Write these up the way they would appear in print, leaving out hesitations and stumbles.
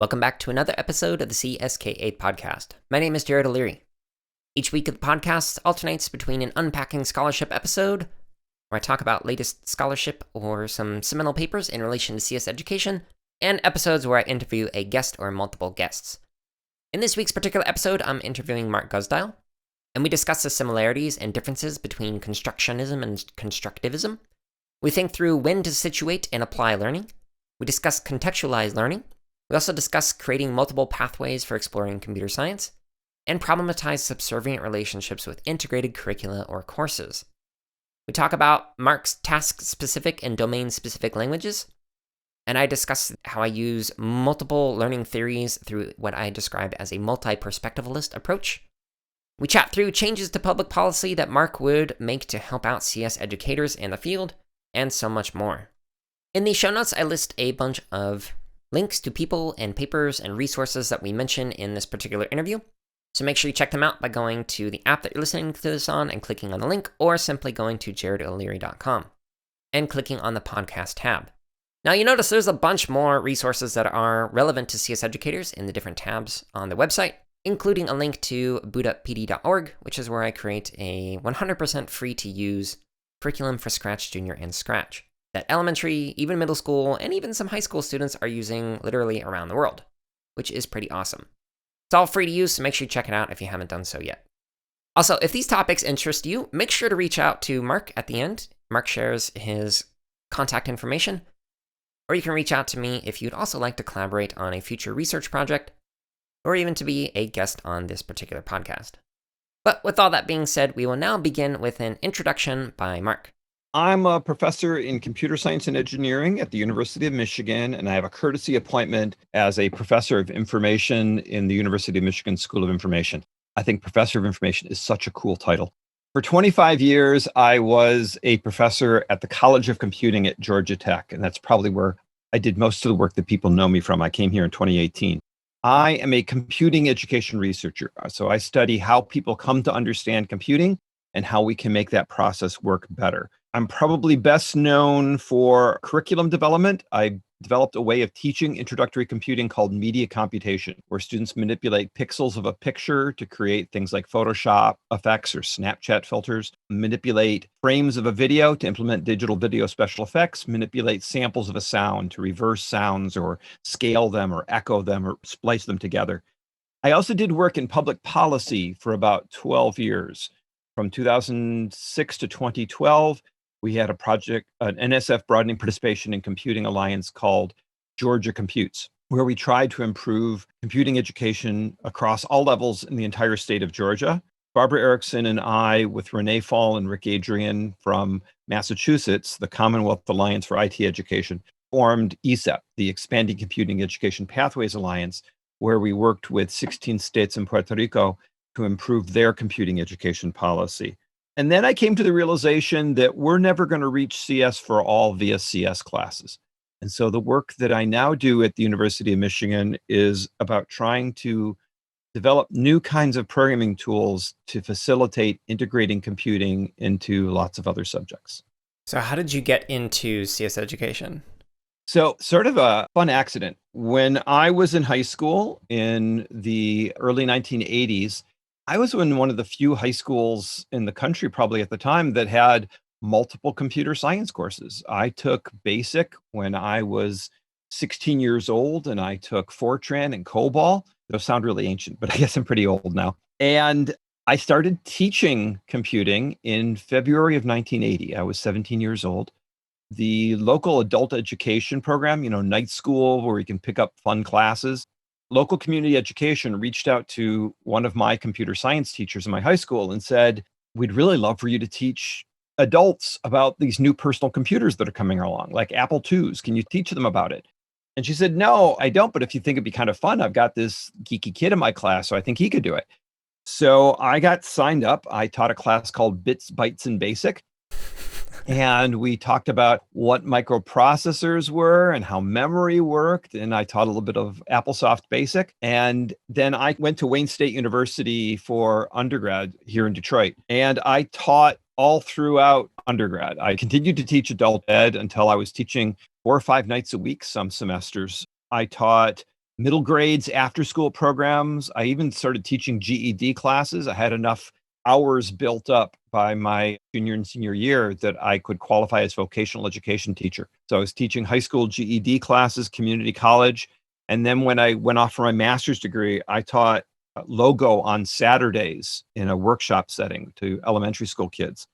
Welcome back to another episode of the CSK8 podcast. My name is Jared O'Leary. Each week of the podcast alternates between an Unpacking Scholarship episode, where I talk about latest scholarship or some seminal papers in relation to CS education, and episodes where I interview a guest or multiple guests. In this week's particular episode, I'm interviewing Mark Guzdial, and we discuss the similarities and differences between constructionism and constructivism. We think through when to situate and apply learning. We discuss contextualized learning. We also discuss creating multiple pathways for exploring computer science, and problematize subservient relationships with integrated curricula or courses. We talk about Mark's task-specific and domain-specific languages, and I discuss how I use multiple learning theories through what I described as a multiperspectivalist approach. We chat through changes to public policy that Mark would make to help out CS educators in the field, and so much more. In the show notes, I list a bunch of links to people and papers and resources that we mention in this particular interview, so make sure you check them out by going to the app that you're listening to this on and clicking on the link, or simply going to jaredoleary.com and clicking on the podcast tab. Now you notice there's a bunch more resources that are relevant to CS educators in the different tabs on the website, including a link to bootupPD.org, which is where I create a 100% free to use curriculum for Scratch Junior and Scratch that elementary, even middle school, and even some high school students are using literally around the world, which is pretty awesome. It's all free to use, so make sure you check it out if you haven't done so yet. Also, if these topics interest you, make sure to reach out to Mark at the end. Mark shares his contact information, or you can reach out to me if you'd also like to collaborate on a future research project, or even to be a guest on this particular podcast. But with all that being said, we will now begin with an introduction by Mark. I'm a professor in computer science and engineering at the University of Michigan, and I have a courtesy appointment as a professor of information in the University of Michigan School of Information. I think professor of information is such a cool title. For 25 years, I was a professor at the College of Computing at Georgia Tech, and that's probably where I did most of the work that people know me from. I came here in 2018. I am a computing education researcher, so I study how people come to understand computing and how we can make that process work better. I'm probably best known for curriculum development. I developed a way of teaching introductory computing called media computation, where students manipulate pixels of a picture to create things like Photoshop effects or Snapchat filters, manipulate frames of a video to implement digital video special effects, manipulate samples of a sound to reverse sounds or scale them or echo them or splice them together. I also did work in public policy for about 12 years. From 2006 to 2012, we had a project, an NSF Broadening Participation in Computing Alliance called Georgia Computes, where we tried to improve computing education across all levels in the entire state of Georgia. Barbara Ericson and I, with Renee Fall and Rick Adrian from Massachusetts, the Commonwealth Alliance for IT Education, formed ESEP, the Expanding Computing Education Pathways Alliance, where we worked with 16 states and Puerto Rico to improve their computing education policy. And then I came to the realization that we're never going to reach CS for all via CS classes. And so the work that I now do at the University of Michigan is about trying to develop new kinds of programming tools to facilitate integrating computing into lots of other subjects. So how did you get into CS education? So sort of a fun accident. When I was in high school in the early 1980s, I was in one of the few high schools in the country, probably at the time, that had multiple computer science courses. I took BASIC when I was 16 years old, and I took Fortran and COBOL. Those sound really ancient, but I guess I'm pretty old now. And I started teaching computing in February of 1980. I was 17 years old. The local adult education program, night school where you can pick up fun classes, local community education reached out to one of my computer science teachers in my high school and said, we'd really love for you to teach adults about these new personal computers that are coming along, like Apple IIs. Can you teach them about it? And she said, no, I don't. But if you think it'd be kind of fun, I've got this geeky kid in my class, so I think he could do it. So I got signed up. I taught a class called Bits, Bytes, and Basic. And we talked about what microprocessors were and how memory worked. And I taught a little bit of AppleSoft Basic. And then I went to Wayne State University for undergrad here in Detroit. And I taught all throughout undergrad. I continued to teach adult ed until I was teaching 4 or 5 nights a week some semesters. I taught middle grades, after school programs. I even started teaching GED classes. I had enough hours built up by my junior and senior year that I could qualify as vocational education teacher. So I was teaching high school GED classes, community college. And then when I went off for my master's degree, I taught logo on Saturdays in a workshop setting to elementary school kids.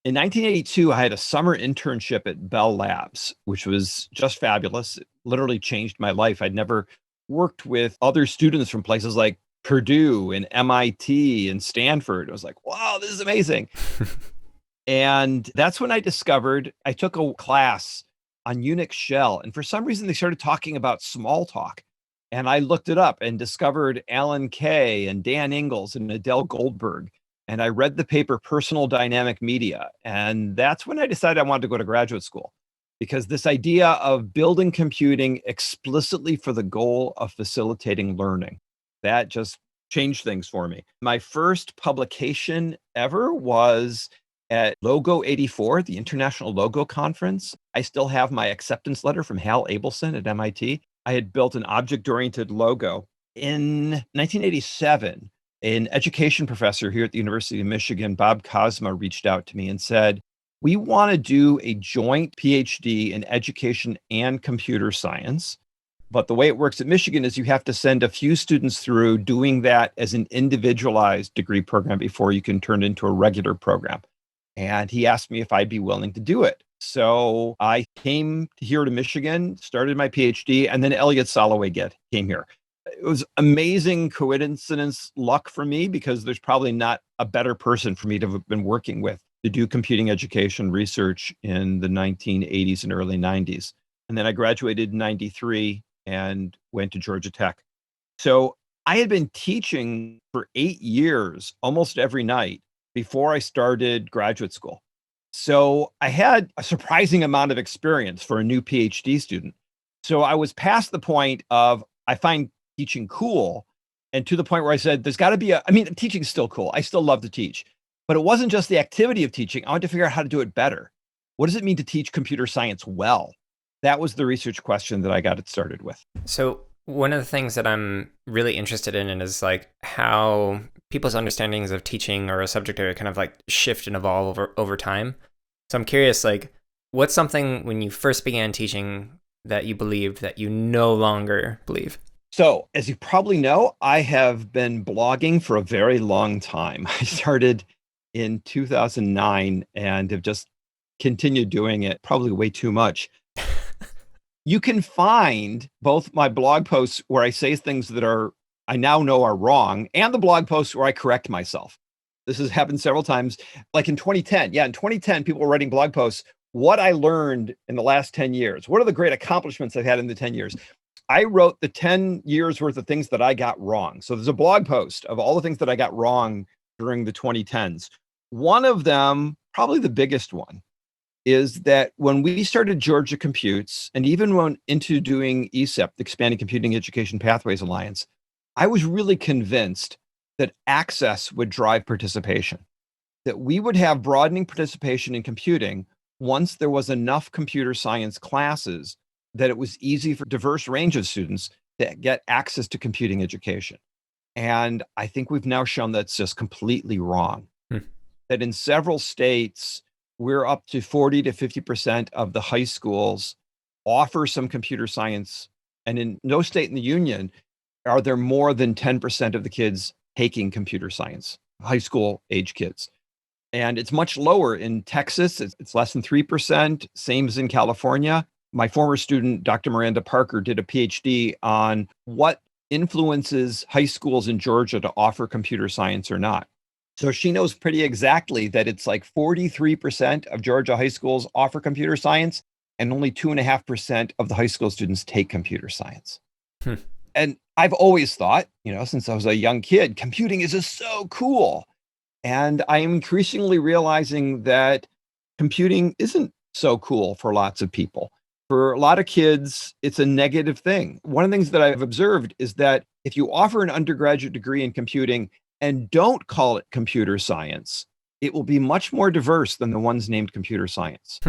In 1982, I had a summer internship at Bell Labs, which was just fabulous. It literally changed my life. I'd never worked with other students from places like Purdue and MIT and Stanford. I was like, wow, this is amazing. And that's when I discovered I took a class on Unix shell. And for some reason, they started talking about small talk. And I looked it up and discovered Alan Kay and Dan Ingalls and Adele Goldberg. And I read the paper Personal Dynamic Media. And that's when I decided I wanted to go to graduate school, because this idea of building computing explicitly for the goal of facilitating learning, that just changed things for me. My first publication ever was at Logo 84, the International Logo Conference. I still have my acceptance letter from Hal Abelson at MIT. I had built an object-oriented logo. In 1987, an education professor here at the University of Michigan, Bob Kozma, reached out to me and said, we want to do a joint PhD in education and computer science. But the way it works at Michigan is you have to send a few students through doing that as an individualized degree program before you can turn it into a regular program. And he asked me if I'd be willing to do it. So I came here to Michigan, started my PhD, and then Elliot Soloway came here. It was amazing coincidence luck for me, because there's probably not a better person for me to have been working with to do computing education research in the 1980s and early 90s. And then I graduated in 93 and went to Georgia Tech. So I had been teaching for 8 years, almost every night, before I started graduate school. So I had a surprising amount of experience for a new PhD student. So I was past the point of, I find teaching cool, and to the point where I said, there's got to be teaching's still cool. I still love to teach, but it wasn't just the activity of teaching. I wanted to figure out how to do it better. What does it mean to teach computer science well? That was the research question that I got it started with. So one of the things that I'm really interested in is like how people's understandings of teaching or a subject area kind of like shift and evolve over time. So I'm curious, like, what's something when you first began teaching that you believed that you no longer believe? So, as you probably know, I have been blogging for a very long time. I started in 2009 and have just continued doing it, probably way too much. You can find both my blog posts where I say things that I now know are wrong, and the blog posts where I correct myself. This has happened several times. Like in 2010. Yeah, in 2010, people were writing blog posts, what I learned in the last 10 years. What are the great accomplishments I've had in the 10 years? I wrote the 10 years worth of things that I got wrong. So there's a blog post of all the things that I got wrong during the 2010s. One of them, probably the biggest one, is that when we started Georgia Computes, and even went into doing ECEP, the Expanding Computing Education Pathways Alliance, I was really convinced that access would drive participation, that we would have broadening participation in computing once there was enough computer science classes that it was easy for a diverse range of students to get access to computing education. And I think we've now shown that's just completely wrong. That in several states, we're up to 40 to 50% of the high schools offer some computer science. And in no state in the union are there more than 10% of the kids taking computer science, high school age kids. And it's much lower in Texas. It's less than 3%, same as in California. My former student, Dr. Miranda Parker, did a PhD on what influences high schools in Georgia to offer computer science or not. So she knows pretty exactly that it's like 43% of Georgia high schools offer computer science, and only 2.5% of the high school students take computer science. And I've always thought, since I was a young kid, computing is just so cool. And I am increasingly realizing that computing isn't so cool for lots of people. For a lot of kids, it's a negative thing. One of the things that I've observed is that if you offer an undergraduate degree in computing and don't call it computer science, it will be much more diverse than the ones named computer science.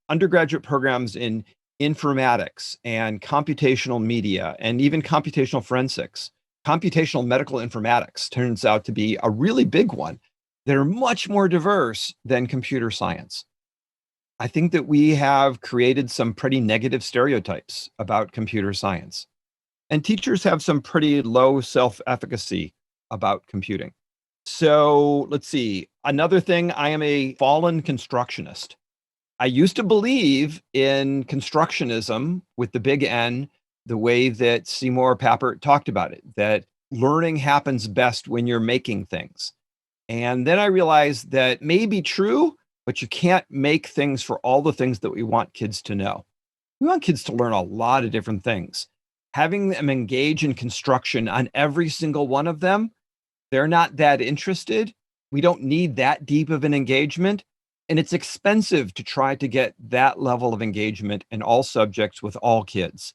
Undergraduate programs in informatics and computational media and even computational forensics, computational medical informatics turns out to be a really big one that are much more diverse than computer science. I think that we have created some pretty negative stereotypes about computer science. And teachers have some pretty low self-efficacy about computing. So let's see. Another thing, I am a fallen constructionist. I used to believe in constructionism with the big N, the way that Seymour Papert talked about it, that learning happens best when you're making things. And then I realized that may be true, but you can't make things for all the things that we want kids to know. We want kids to learn a lot of different things. Having them engage in construction on every single one of them, they're not that interested. We don't need that deep of an engagement. And it's expensive to try to get that level of engagement in all subjects with all kids.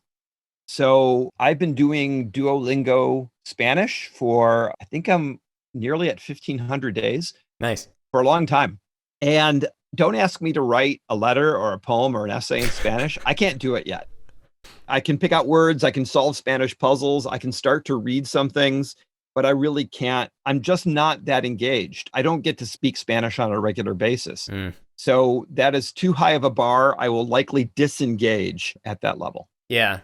So I've been doing Duolingo Spanish for, I think I'm nearly at 1,500 days. Nice. For a long time. And don't ask me to write a letter or a poem or an essay in Spanish. I can't do it yet. I can pick out words. I can solve Spanish puzzles. I can start to read some things, but I really can't. I'm just not that engaged. I don't get to speak Spanish on a regular basis. So that is too high of a bar. I will likely disengage at that level. Yeah,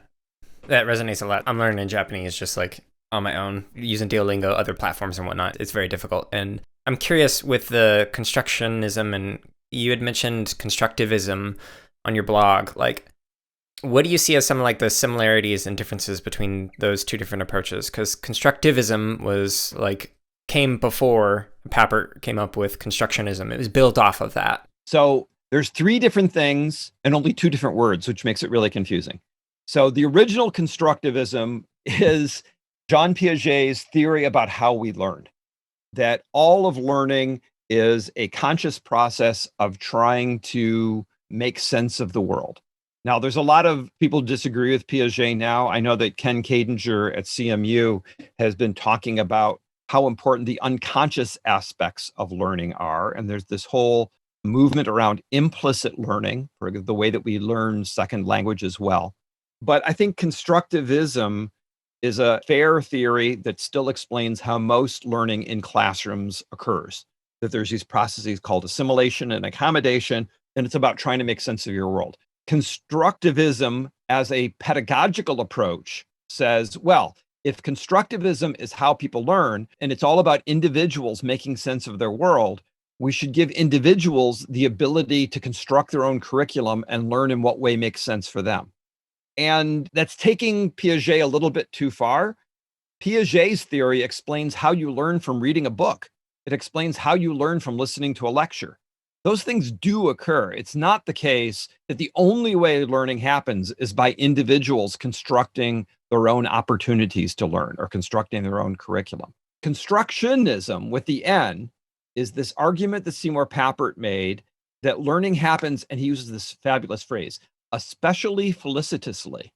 that resonates a lot. I'm learning Japanese just like on my own, using Duolingo, other platforms and whatnot. It's very difficult. And I'm curious with the constructionism, and you had mentioned constructivism on your blog. Like, what do you see as some like the similarities and differences between those two different approaches? Because constructivism was like came before Papert came up with constructionism. It was built off of that. So there's three different things and only two different words, which makes it really confusing. So the original constructivism is Jean Piaget's theory about how we learn, that all of learning is a conscious process of trying to make sense of the world. Now, there's a lot of people disagree with Piaget now. I know that Ken Cadinger at CMU has been talking about how important the unconscious aspects of learning are. And there's this whole movement around implicit learning, for the way that we learn second language as well. But I think constructivism is a fair theory that still explains how most learning in classrooms occurs, that there's these processes called assimilation and accommodation, and it's about trying to make sense of your world. Constructivism as a pedagogical approach says, well, if constructivism is how people learn, and it's all about individuals making sense of their world, we should give individuals the ability to construct their own curriculum and learn in what way makes sense for them. And that's taking Piaget a little bit too far. Piaget's theory explains how you learn from reading a book. It explains how you learn from listening to a lecture. Those things do occur. It's not the case that the only way learning happens is by individuals constructing their own opportunities to learn or constructing their own curriculum. Constructionism with the N is this argument that Seymour Papert made that learning happens, and he uses this fabulous phrase, especially felicitously.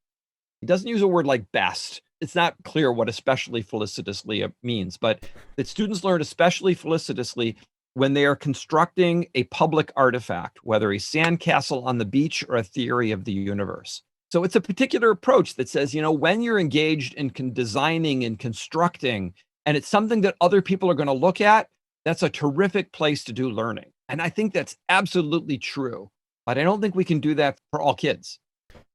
He doesn't use a word like best. It's not clear what especially felicitously means, but that students learn especially felicitously when they are constructing a public artifact, whether a sandcastle on the beach or a theory of the universe. So it's a particular approach that says, when you're engaged in designing and constructing, and it's something that other people are going to look at, that's a terrific place to do learning. And I think that's absolutely true. But I don't think we can do that for all kids.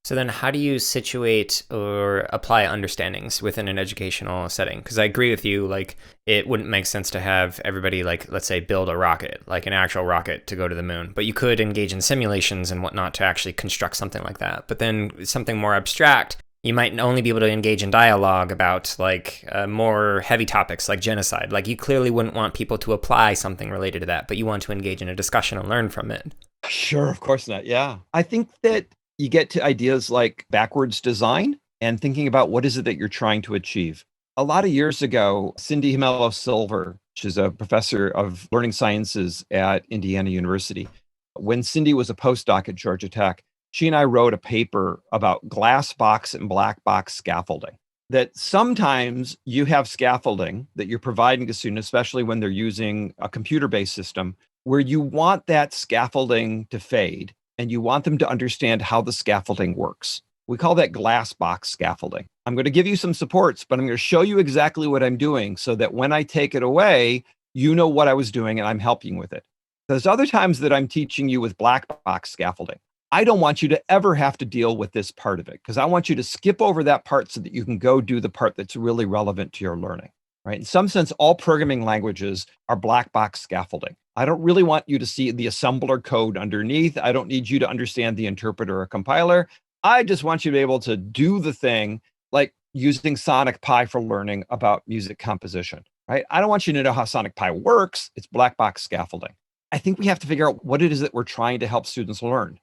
So then how do you situate or apply understandings within an educational setting? Because I agree with you, like it wouldn't make sense to have everybody, like, let's say, build a rocket, like an actual rocket to go to the moon. But you could engage in simulations and whatnot to actually construct something like that. But then something more abstract, you might only be able to engage in dialogue about like more heavy topics like genocide. Like you clearly wouldn't want people to apply something related to that, but you want to engage in a discussion and learn from it. Sure, of course not. Yeah. I think that you get to ideas like backwards design and thinking about what is it that you're trying to achieve. A lot of years ago, Cindy Mello Silver, which is a professor of learning sciences at Indiana University, when Cindy was a postdoc at Georgia Tech, she and I wrote a paper about glass box and black box scaffolding. That sometimes you have scaffolding that you're providing to students, especially when they're using a computer-based system, where you want that scaffolding to fade. and you want them to understand how the scaffolding works. We call that glass box scaffolding. I'm going to give you some supports, but I'm going to show you exactly what I'm doing so that when I take it away, you know what I was doing and I'm helping with it. There's other times that I'm teaching you with black box scaffolding. I don't want you to ever have to deal with this part of it because I want you to skip over that part so that you can go do the part that's really relevant to your learning, right? In some sense, all programming languages are black box scaffolding. I don't really want you to see the assembler code underneath. I don't need you to understand the interpreter or compiler. I just want you to be able to do the thing like using Sonic Pi for learning about music composition, right? I don't want you to know how Sonic Pi works. It's black box scaffolding. I think we have to figure out what it is that we're trying to help students learn.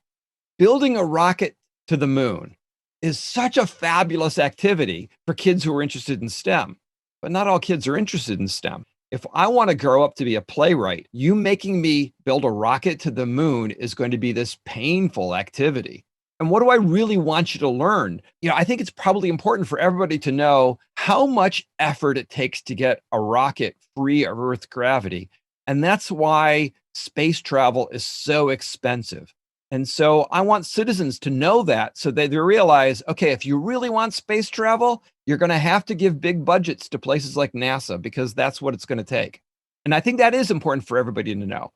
Building a rocket to the moon is such a fabulous activity for kids who are interested in STEM, but not all kids are interested in STEM. If I want to grow up to be a playwright, you making me build a rocket to the moon is going to be this painful activity. And what do I really want you to learn? I think it's probably important for everybody to know how much effort it takes to get a rocket free of Earth's gravity. And that's why space travel is so expensive. And so I want citizens to know that so that they realize, okay, if you really want space travel, you're going to have to give big budgets to places like NASA because that's what it's going to take. And I think that is important for everybody to know.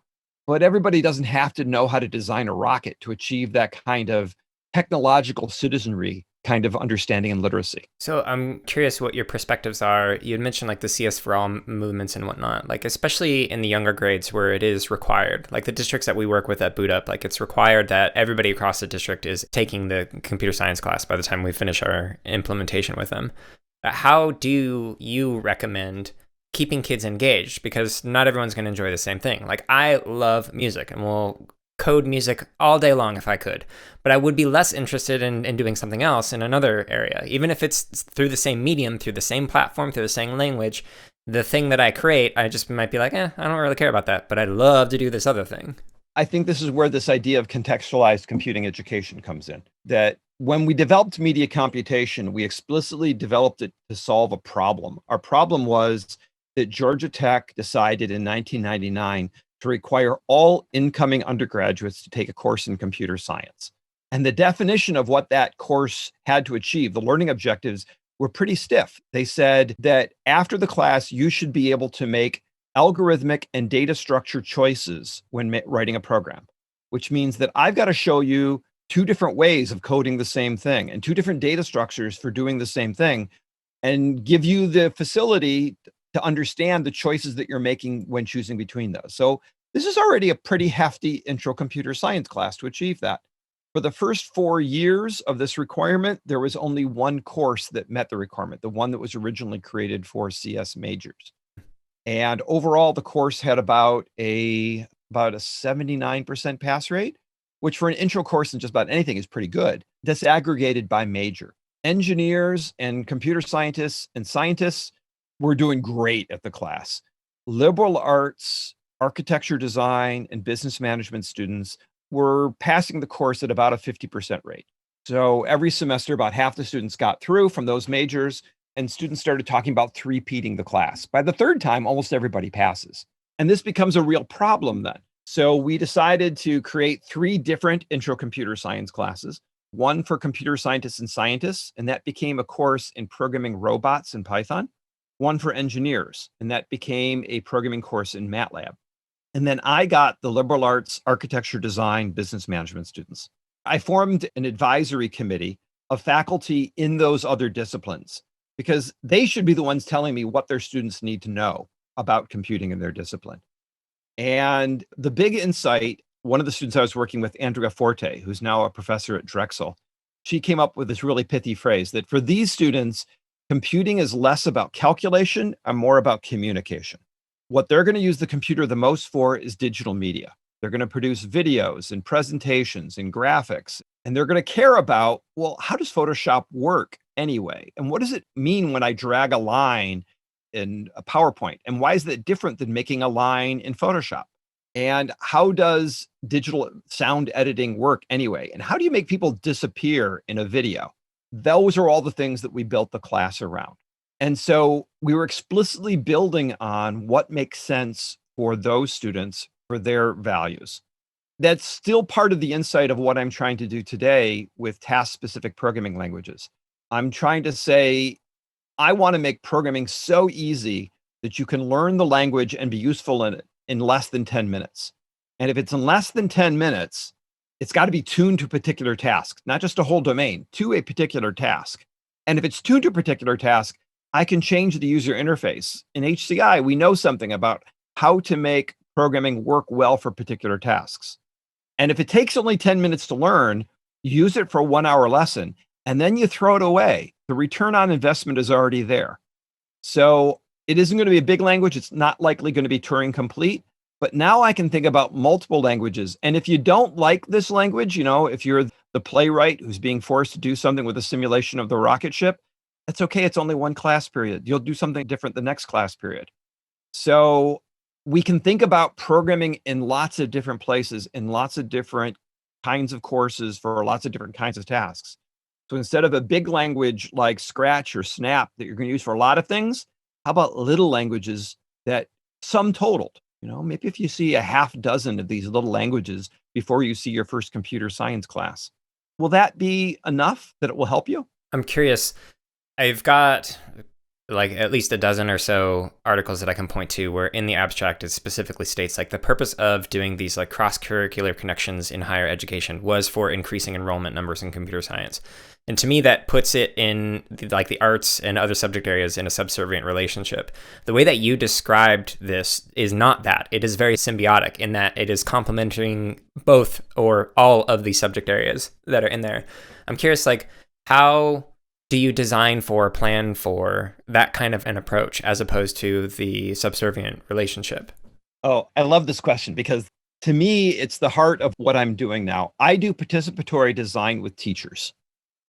But everybody doesn't have to know how to design a rocket to achieve that kind of technological citizenry kind of understanding and literacy. So I'm curious what your perspectives are. You had mentioned like the CS for all movements and whatnot, like especially in the younger grades where it is required, like the districts that we work with at Boot Up, like it's required that everybody across the district is taking the computer science class by the time we finish our implementation with them. How do you recommend keeping kids engaged? Because not everyone's going to enjoy the same thing. Like I love music and will code music all day long if I could, but I would be less interested in doing something else in another area. Even if it's through the same medium, through the same platform, through the same language, the thing that I create, I just might be like, I don't really care about that, but I'd love to do this other thing. I think this is where this idea of contextualized computing education comes in. That when we developed media computation, we explicitly developed it to solve a problem. Our problem was that Georgia Tech decided in 1999 to require all incoming undergraduates to take a course in computer science. And the definition of what that course had to achieve, the learning objectives, were pretty stiff. They said that after the class, you should be able to make algorithmic and data structure choices when writing a program, which means that I've got to show you two different ways of coding the same thing and two different data structures for doing the same thing and give you the facility to understand the choices that you're making when choosing between those. So this is already a pretty hefty intro computer science class to achieve that. For the first 4 years of this requirement, there was only one course that met the requirement, the one that was originally created for CS majors. And overall, the course had about a 79% pass rate, which for an intro course in just about anything is pretty good. That's aggregated by major. Engineers and computer scientists and scientists were doing great at the class. Liberal arts, architecture design, and business management students were passing the course at about a 50% rate. So every semester, about half the students got through from those majors, and students started talking about three-peating the class. By the third time, almost everybody passes. And this becomes a real problem then. So we decided to create 3 different intro computer science classes, one for computer scientists and scientists, and that became a course in programming robots in Python, one for engineers, and that became a programming course in MATLAB. And then I got the liberal arts, architecture design, business management students. I formed an advisory committee of faculty in those other disciplines because they should be the ones telling me what their students need to know about computing in their discipline. And the big insight, one of the students I was working with, Andrea Forte, who's now a professor at Drexel, she came up with this really pithy phrase that for these students, computing is less about calculation and more about communication. What they're going to use the computer the most for is digital media. They're going to produce videos and presentations and graphics, and they're going to care about, well, how does Photoshop work anyway? And what does it mean when I drag a line in a PowerPoint? And why is that different than making a line in Photoshop? And how does digital sound editing work anyway? And how do you make people disappear in a video? Those are all the things that we built the class around. And so we were explicitly building on what makes sense for those students, for their values. that's still part of the insight of what I'm trying to do today with task-specific programming languages. I'm trying to say, I want to make programming so easy that you can learn the language and be useful in it in less than 10 minutes. And if it's in less than 10 minutes, it's got to be tuned to a particular task, not just a whole domain, to a particular task. And if it's tuned to a particular task, I can change the user interface. In HCI, we know something about how to make programming work well for particular tasks. And if it takes only 10 minutes to learn, use it for a 1-hour lesson, and then you throw it away. The return on investment is already there. So it isn't going to be a big language. It's not likely going to be Turing complete, but now I can think about multiple languages. And if you don't like this language, if you're the playwright who's being forced to do something with a simulation of the rocket ship, that's okay. It's only one class period. You'll do something different the next class period. So we can think about programming in lots of different places, in lots of different kinds of courses for lots of different kinds of tasks. So instead of a big language like Scratch or Snap that you're going to use for a lot of things, how about little languages that sum totaled? Maybe if you see a half dozen of these little languages before you see your first computer science class, will that be enough that it will help you? I'm curious. I've got like at least a dozen or so articles that I can point to where in the abstract it specifically states like the purpose of doing these like cross-curricular connections in higher education was for increasing enrollment numbers in computer science. And to me, that puts it in the arts and other subject areas in a subservient relationship. The way that you described this is not that. It is very symbiotic in that it is complementing both or all of the subject areas that are in there. I'm curious, how do you design for, plan for that kind of an approach as opposed to the subservient relationship? Oh, I love this question because to me, it's the heart of what I'm doing now. I do participatory design with teachers.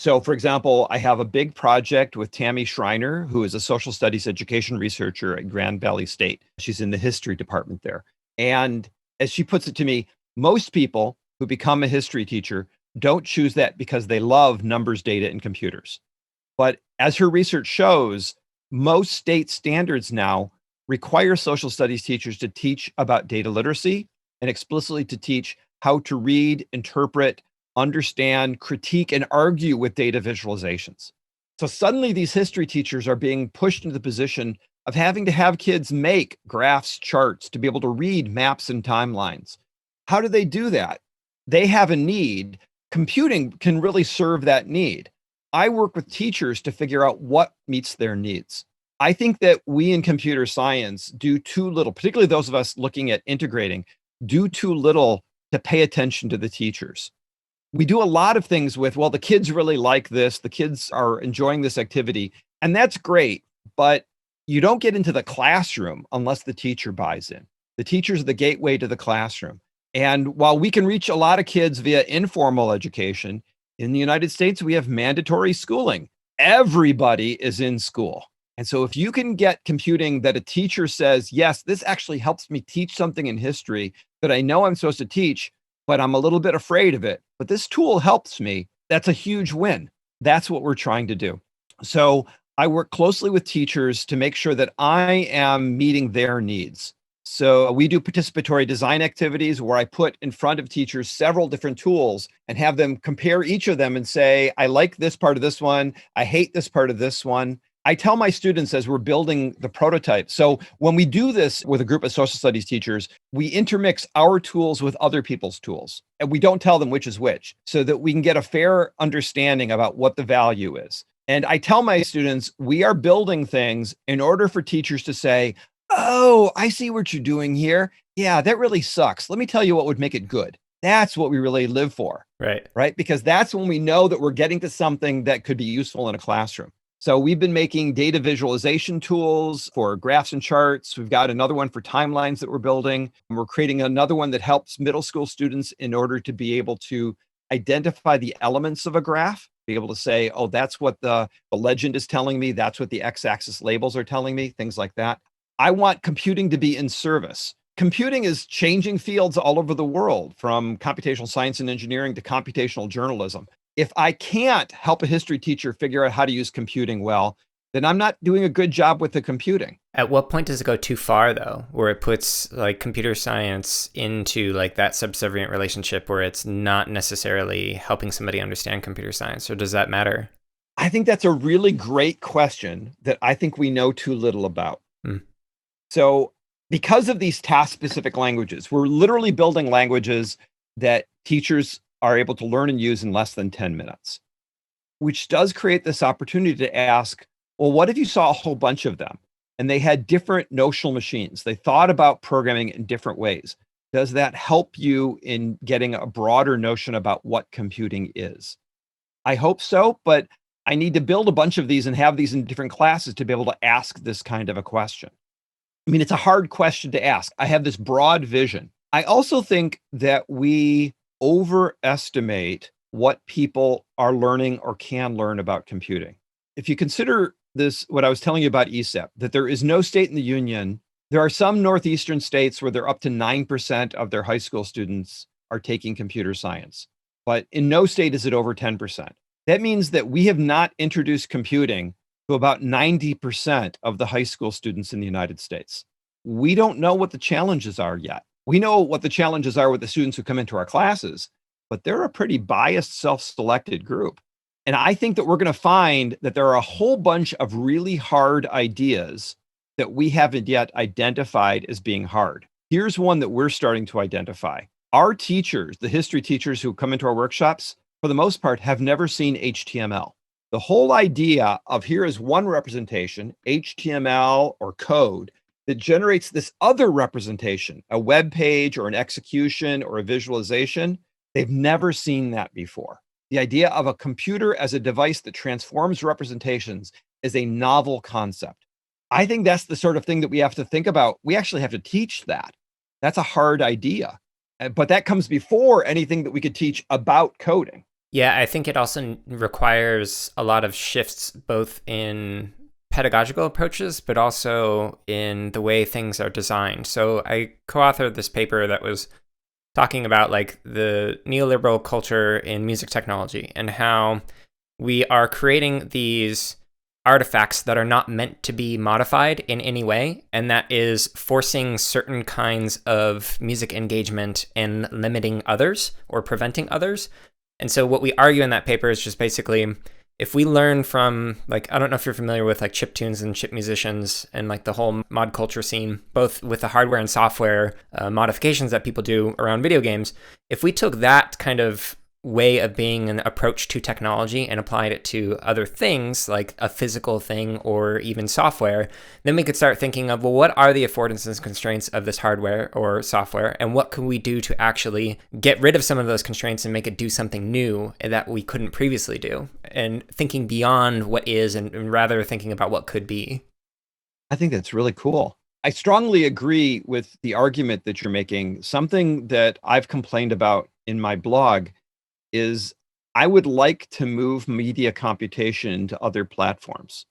So for example, I have a big project with Tammy Schreiner, who is a social studies education researcher at Grand Valley State. She's in the history department there. And as she puts it to me, most people who become a history teacher don't choose that because they love numbers, data, and computers. But as her research shows, most state standards now require social studies teachers to teach about data literacy and explicitly to teach how to read, interpret, understand, critique, and argue with data visualizations. So suddenly these history teachers are being pushed into the position of having to have kids make graphs, charts, to be able to read maps and timelines. How do they do that? They have a need. Computing can really serve that need. I work with teachers to figure out what meets their needs. I think that we in computer science do too little, particularly those of us looking at integrating, do too little to pay attention to the teachers. We do a lot of things with, well, the kids really like this, the kids are enjoying this activity, and that's great, but you don't get into the classroom unless the teacher buys in. The teacher's the gateway to the classroom. And while we can reach a lot of kids via informal education, in the United States, we have mandatory schooling. Everybody is in school. And so if you can get computing that a teacher says, yes, this actually helps me teach something in history that I know I'm supposed to teach, but I'm a little bit afraid of it, but this tool helps me, that's a huge win. That's what we're trying to do. So I work closely with teachers to make sure that I am meeting their needs. So we do participatory design activities where I put in front of teachers several different tools and have them compare each of them and say, I like this part of this one. I hate this part of this one. I tell my students as we're building the prototype. So when we do this with a group of social studies teachers, we intermix our tools with other people's tools. And we don't tell them which is which so that we can get a fair understanding about what the value is. And I tell my students, we are building things in order for teachers to say, oh, I see what you're doing here. Yeah, that really sucks. Let me tell you what would make it good. That's what we really live for. Right? Because that's when we know that we're getting to something that could be useful in a classroom. So we've been making data visualization tools for graphs and charts. We've got another one for timelines that we're building. And we're creating another one that helps middle school students in order to be able to identify the elements of a graph, be able to say, oh, that's what the legend is telling me. That's what the x-axis labels are telling me, things like that. I want computing to be in service. Computing is changing fields all over the world, from computational science and engineering to computational journalism. If I can't help a history teacher figure out how to use computing well, then I'm not doing a good job with the computing. At what point does it go too far, though, where it puts like computer science into like that subservient relationship where it's not necessarily helping somebody understand computer science, or does that matter? I think that's a really great question that I think we know too little about. Hmm. So, because of these task-specific languages, we're literally building languages that teachers are able to learn and use in less than 10 minutes, which does create this opportunity to ask, well, what if you saw a whole bunch of them and they had different notional machines? They thought about programming in different ways. Does that help you in getting a broader notion about what computing is? I hope so, but I need to build a bunch of these and have these in different classes to be able to ask this kind of a question. I mean, it's a hard question to ask. I have this broad vision. I also think that we overestimate what people are learning or can learn about computing. If you consider this, what I was telling you about ESEP, that there is no state in the union. There are some northeastern states where they're up to 9% of their high school students are taking computer science, but in no state is it over 10%. That means that we have not introduced computing to about 90% of the high school students in the United States. We don't know what the challenges are yet. We know what the challenges are with the students who come into our classes, but they're a pretty biased, self-selected group. And I think that we're going to find that there are a whole bunch of really hard ideas that we haven't yet identified as being hard. Here's one that we're starting to identify. Our teachers, the history teachers who come into our workshops, for the most part, have never seen HTML. The whole idea of here is one representation, HTML or code, that generates this other representation, a web page or an execution or a visualization. They've never seen that before. The idea of a computer as a device that transforms representations is a novel concept. I think that's the sort of thing that we have to think about. We actually have to teach that. That's a hard idea, but that comes before anything that we could teach about coding. Yeah, I think it also requires a lot of shifts both in pedagogical approaches, but also in the way things are designed. So I co-authored this paper that was talking about like the neoliberal culture in music technology and how we are creating these artifacts that are not meant to be modified in any way, and that is forcing certain kinds of music engagement and limiting others or preventing others. And so what we argue in that paper is just basically, if we learn from, like, I don't know if you're familiar with like chiptunes and chip musicians and like the whole mod culture scene, both with the hardware and software modifications that people do around video games. If we took that kind of way of being an approach to technology and applied it to other things like a physical thing or even software, then we could start thinking of, well, what are the affordances and constraints of this hardware or software, and what can we do to actually get rid of some of those constraints and make it do something new that we couldn't previously do, and thinking beyond what is and rather thinking about what could be. I think that's really cool. I strongly agree with the argument that you're making. Something that I've complained about in my blog is I would like to move media computation to other platforms,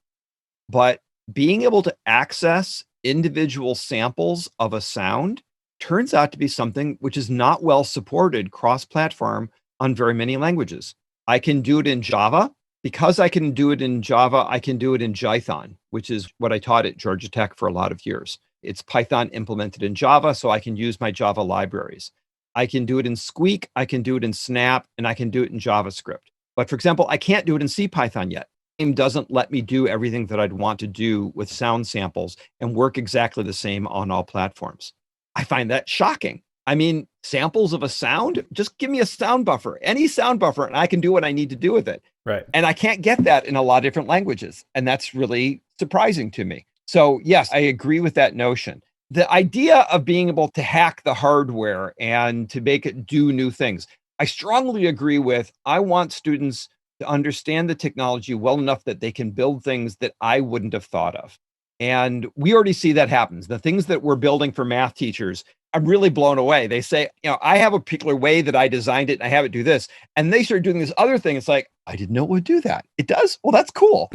but being able to access individual samples of a sound turns out to be something which is not well supported cross-platform on very many languages. I can do it in Java. Because I can do it in Java, I can do it in Jython, which is what I taught at Georgia Tech for a lot of years. It's Python implemented in Java, so I can use my Java libraries. I can do it in Squeak, I can do it in Snap, and I can do it in JavaScript. But for example, I can't do it in CPython yet. It doesn't let me do everything that I'd want to do with sound samples and work exactly the same on all platforms. I find that shocking. I mean, samples of a sound, just give me a sound buffer, any sound buffer, and I can do what I need to do with it. Right. And I can't get that in a lot of different languages. And that's really surprising to me. So yes, I agree with that notion. The idea of being able to hack the hardware and to make it do new things, I strongly agree with. I want students to understand the technology well enough that they can build things that I wouldn't have thought of. And we already see that happens. The things that we're building for math teachers, I'm really blown away. They say, I have a particular way that I designed it and I have it do this. And they start doing this other thing. It's like, I didn't know it would do that. It does? Well, that's cool.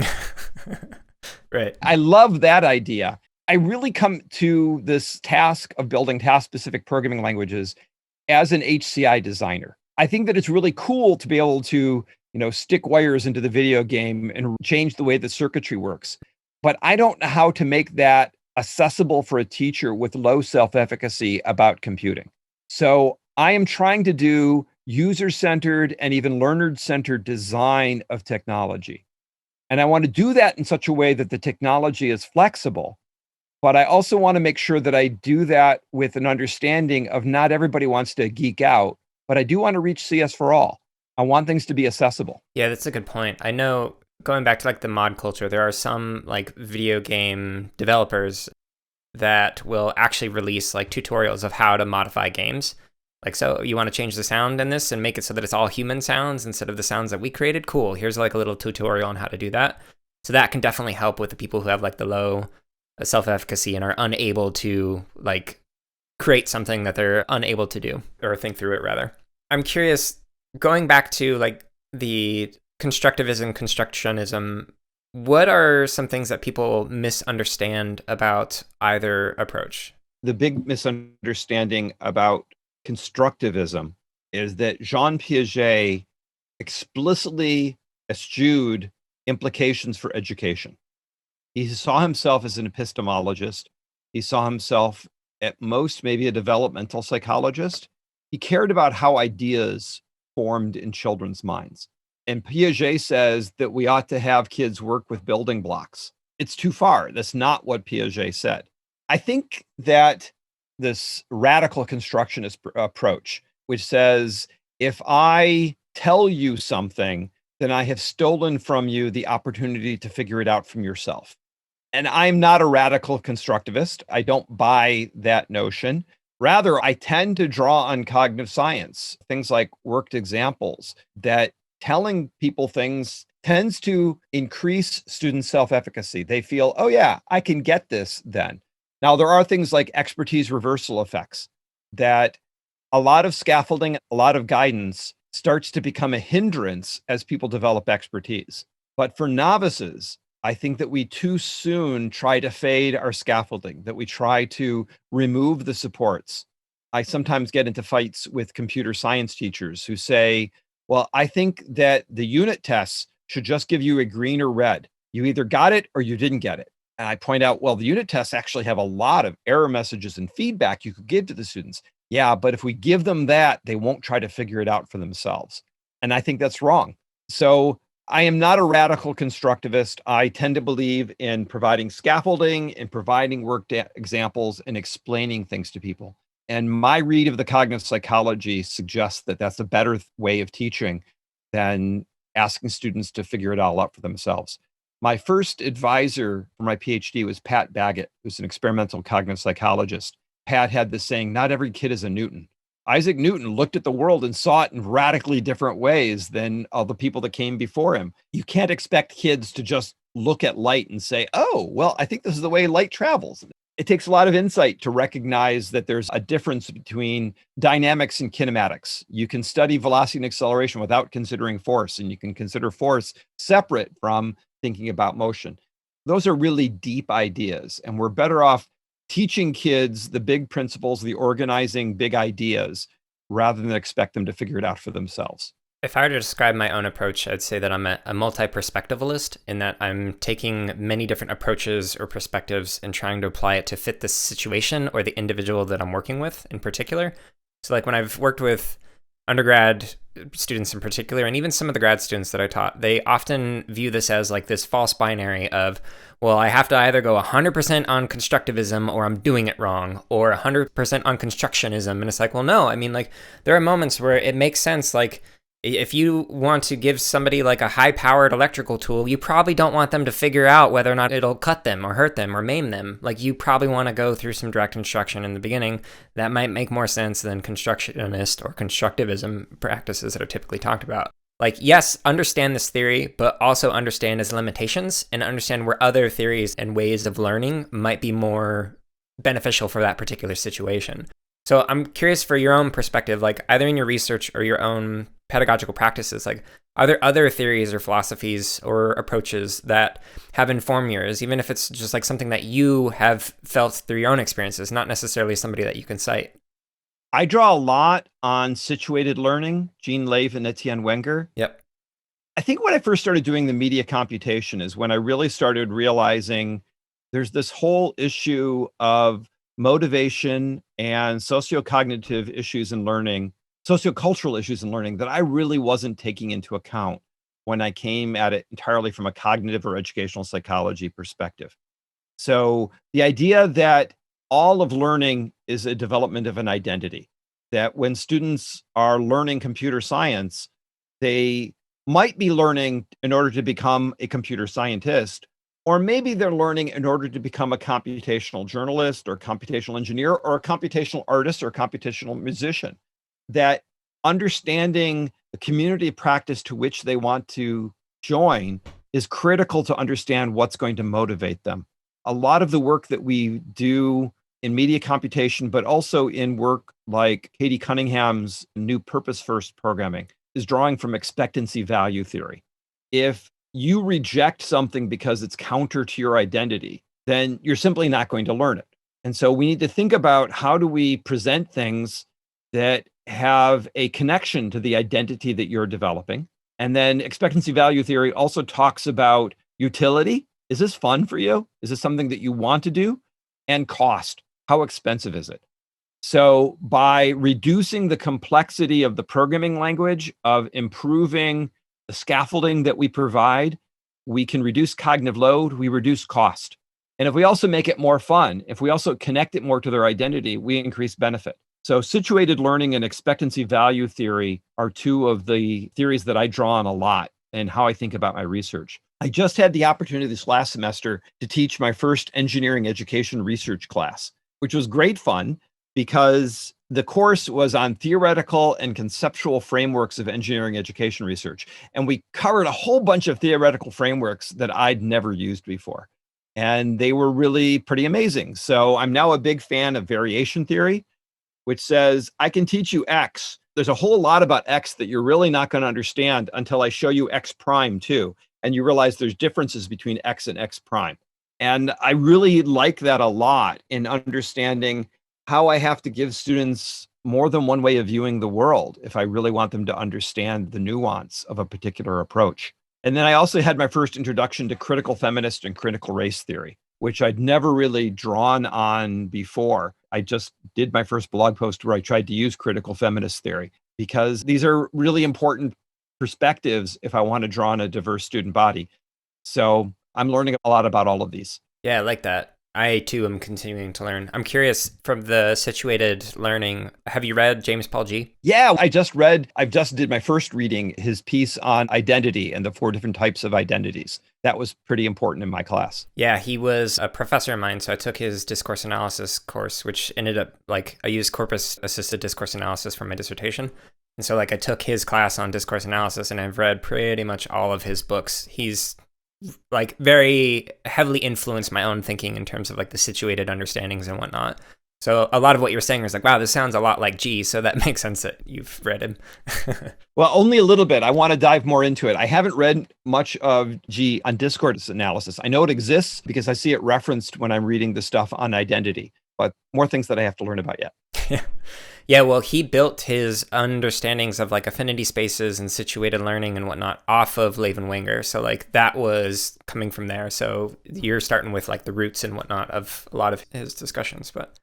Right. I love that idea. I really come to this task of building task-specific programming languages as an HCI designer. I think that it's really cool to be able to, stick wires into the video game and change the way the circuitry works. but I don't know how to make that accessible for a teacher with low self-efficacy about computing. So I am trying to do user-centered and even learner-centered design of technology. And I want to do that in such a way that the technology is flexible. But I also want to make sure that I do that with an understanding of not everybody wants to geek out, but I do want to reach CS for all. I want things to be accessible. Yeah, that's a good point. I know going back to like the mod culture, there are some like video game developers that will actually release like tutorials of how to modify games. Like, so you want to change the sound in this and make it so that it's all human sounds instead of the sounds that we created? Cool. Here's like a little tutorial on how to do that. So that can definitely help with the people who have like the low self-efficacy and are unable to like create something that they're unable to do, or think through it rather. I'm curious, going back to like the constructivism, constructionism, what are some things that people misunderstand about either approach? The big misunderstanding about constructivism is that Jean Piaget explicitly eschewed implications for education. He saw himself as an epistemologist. He saw himself at most maybe a developmental psychologist. He cared about how ideas formed in children's minds. And Piaget says that we ought to have kids work with building blocks. It's too far. That's not what Piaget said. I think that this radical constructionist approach, which says, if I tell you something, then I have stolen from you the opportunity to figure it out from yourself. And I'm not a radical constructivist. I don't buy that notion. Rather, I tend to draw on cognitive science, things like worked examples, that telling people things tends to increase student self-efficacy. They feel, oh yeah, I can get this then. Now, there are things like expertise reversal effects that a lot of scaffolding, a lot of guidance starts to become a hindrance as people develop expertise. But for novices, I think that we too soon try to fade our scaffolding, that we try to remove the supports. I sometimes get into fights with computer science teachers who say, well, I think that the unit tests should just give you a green or red. You either got it or you didn't get it. And I point out, well, the unit tests actually have a lot of error messages and feedback you could give to the students. Yeah, but if we give them that, they won't try to figure it out for themselves. And I think that's wrong. So I am not a radical constructivist. I tend to believe in providing scaffolding and providing worked examples and explaining things to people. And my read of the cognitive psychology suggests that that's a better way of teaching than asking students to figure it all out for themselves. My first advisor for my PhD was Pat Baggett, who's an experimental cognitive psychologist. Pat had this saying, not every kid is a Newton. Isaac Newton looked at the world and saw it in radically different ways than all the people that came before him. You can't expect kids to just look at light and say, oh, well, I think this is the way light travels. It takes a lot of insight to recognize that there's a difference between dynamics and kinematics. You can study velocity and acceleration without considering force, and you can consider force separate from thinking about motion. Those are really deep ideas, and we're better off teaching kids the big principles, the organizing big ideas, rather than expect them to figure it out for themselves. If I were to describe my own approach, I'd say that I'm a multiperspectivalist, in that I'm taking many different approaches or perspectives and trying to apply it to fit the situation or the individual that I'm working with in particular. So like when I've worked with undergrad students in particular, and even some of the grad students that I taught, they often view this as like this false binary of, well, I have to either go 100% on constructivism or I'm doing it wrong, or 100% on constructionism. And it's like, well, no, I mean, like there are moments where it makes sense. Like if you want to give somebody like a high-powered electrical tool, you probably don't want them to figure out whether or not it'll cut them or hurt them or maim them. Like you probably want to go through some direct instruction in the beginning. That might make more sense than constructionist or constructivism practices that are typically talked about. Like, yes, understand this theory, but also understand its limitations and understand where other theories and ways of learning might be more beneficial for that particular situation. So I'm curious for your own perspective, like either in your research or your own pedagogical practices, like are there other theories or philosophies or approaches that have informed yours, even if it's just like something that you have felt through your own experiences, not necessarily somebody that you can cite? I draw a lot on situated learning, Jean Lave and Etienne Wenger. Yep. I think when I first started doing the media computation is when I really started realizing there's this whole issue of motivation and sociocognitive issues in learning, sociocultural issues in learning that I really wasn't taking into account when I came at it entirely from a cognitive or educational psychology perspective. So the idea that all of learning is a development of an identity, that when students are learning computer science, they might be learning in order to become a computer scientist, or maybe they're learning in order to become a computational journalist or computational engineer or a computational artist or computational musician. That understanding the community of practice to which they want to join is critical to understand what's going to motivate them. A lot of the work that we do in media computation, but also in work like Katie Cunningham's new Purpose First programming, is drawing from expectancy value theory. If you reject something because it's counter to your identity, then you're simply not going to learn it. And so we need to think about how do we present things that have a connection to the identity that you're developing. And then expectancy value theory also talks about utility. Is this fun for you? Is this something that you want to do? And cost. How expensive is it? So by reducing the complexity of the programming language, of improving the scaffolding that we provide, we can reduce cognitive load, we reduce cost. And if we also make it more fun, if we also connect it more to their identity, we increase benefit. So situated learning and expectancy value theory are two of the theories that I draw on a lot and how I think about my research. I just had the opportunity this last semester to teach my first engineering education research class, which was great fun because the course was on theoretical and conceptual frameworks of engineering education research. And we covered a whole bunch of theoretical frameworks that I'd never used before. And they were really pretty amazing. So I'm now a big fan of variation theory, which says I can teach you X. There's a whole lot about X that you're really not going to understand until I show you X prime too. And you realize there's differences between X and X prime. And I really like that a lot in understanding how I have to give students more than one way of viewing the world if I really want them to understand the nuance of a particular approach. And then I also had my first introduction to critical feminist and critical race theory, which I'd never really drawn on before. I just did my first blog post where I tried to use critical feminist theory because these are really important perspectives if I want to draw on a diverse student body. So I'm learning a lot about all of these. Yeah, I like that. I too am continuing to learn. I'm curious from the situated learning. Have you read James Paul G? Yeah, I just did my first reading, his piece on identity and the 4 different types of identities. That was pretty important in my class. Yeah, he was a professor of mine, so I took his discourse analysis course, which ended up I used corpus assisted discourse analysis for my dissertation. And so I took his class on discourse analysis and I've read pretty much all of his books. He's very heavily influenced my own thinking in terms of the situated understandings and whatnot. So a lot of what you were saying was wow, this sounds a lot like G. So that makes sense that you've read him. Well, only a little bit. I want to dive more into it. I haven't read much of G on discourse analysis. I know it exists because I see it referenced when I'm reading the stuff on identity, but more things that I have to learn about yet. Yeah, well, he built his understandings of affinity spaces and situated learning and whatnot off of Levenwenger. So that was coming from there. So you're starting with the roots and whatnot of a lot of his discussions. But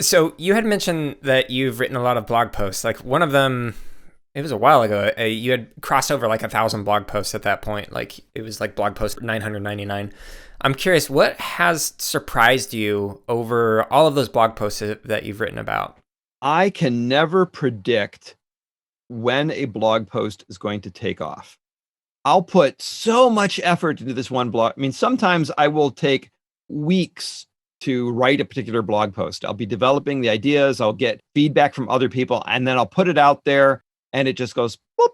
so you had mentioned that you've written a lot of blog posts. One of them, it was a while ago. You had crossed over 1,000 blog posts at that point. It was blog post 999. I'm curious, what has surprised you over all of those blog posts that you've written about? I can never predict when a blog post is going to take off. I'll put so much effort into this one blog. I mean, sometimes I will take weeks to write a particular blog post. I'll be developing the ideas, I'll get feedback from other people, and then I'll put it out there and it just goes, whoop,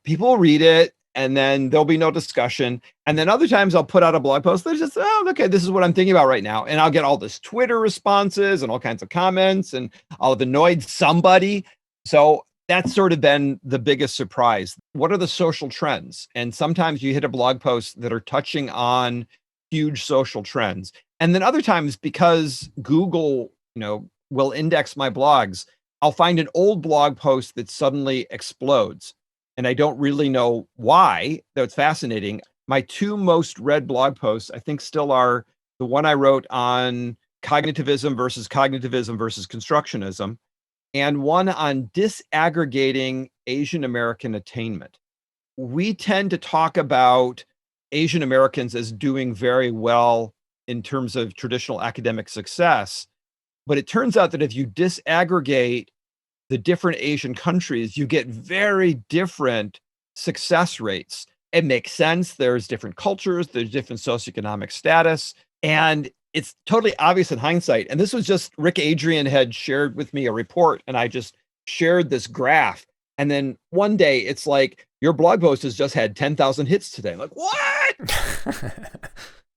people will read it and then there'll be no discussion. And then other times I'll put out a blog post that's just, oh, okay, this is what I'm thinking about right now. And I'll get all this Twitter responses and all kinds of comments and I'll have annoyed somebody. So that's sort of been the biggest surprise. What are the social trends? And sometimes you hit a blog post that are touching on huge social trends. And then other times, because Google, will index my blogs, I'll find an old blog post that suddenly explodes. and I don't really know why, though it's fascinating. My two most read blog posts, I think, still are the one I wrote on cognitivism versus constructionism, and one on disaggregating Asian American attainment. We tend to talk about Asian Americans as doing very well in terms of traditional academic success, but it turns out that if you disaggregate the different Asian countries, you get very different success rates. It makes sense. There's different cultures, there's different socioeconomic status, and it's totally obvious in hindsight. And this was just Rick Adrian had shared with me a report, and I just shared this graph. And then one day it's like, your blog post has just had 10,000 hits today. I'm like, what?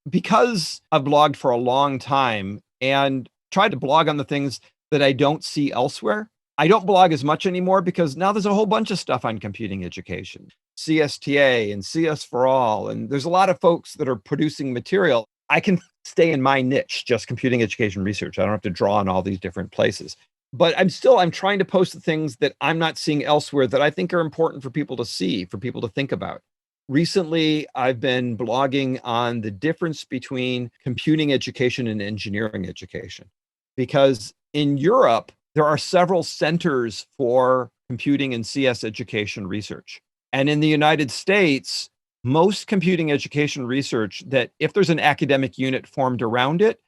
Because I've blogged for a long time and tried to blog on the things that I don't see elsewhere. I don't blog as much anymore because now there's a whole bunch of stuff on computing education, CSTA and CS for All. And there's a lot of folks that are producing material. I can stay in my niche, just computing education research. I don't have to draw on all these different places. But I'm trying to post the things that I'm not seeing elsewhere that I think are important for people to see, for people to think about. Recently, I've been blogging on the difference between computing education and engineering education, because in Europe, there are several centers for computing and CS education research. And in the United States, most computing education research, that if there's an academic unit formed around it,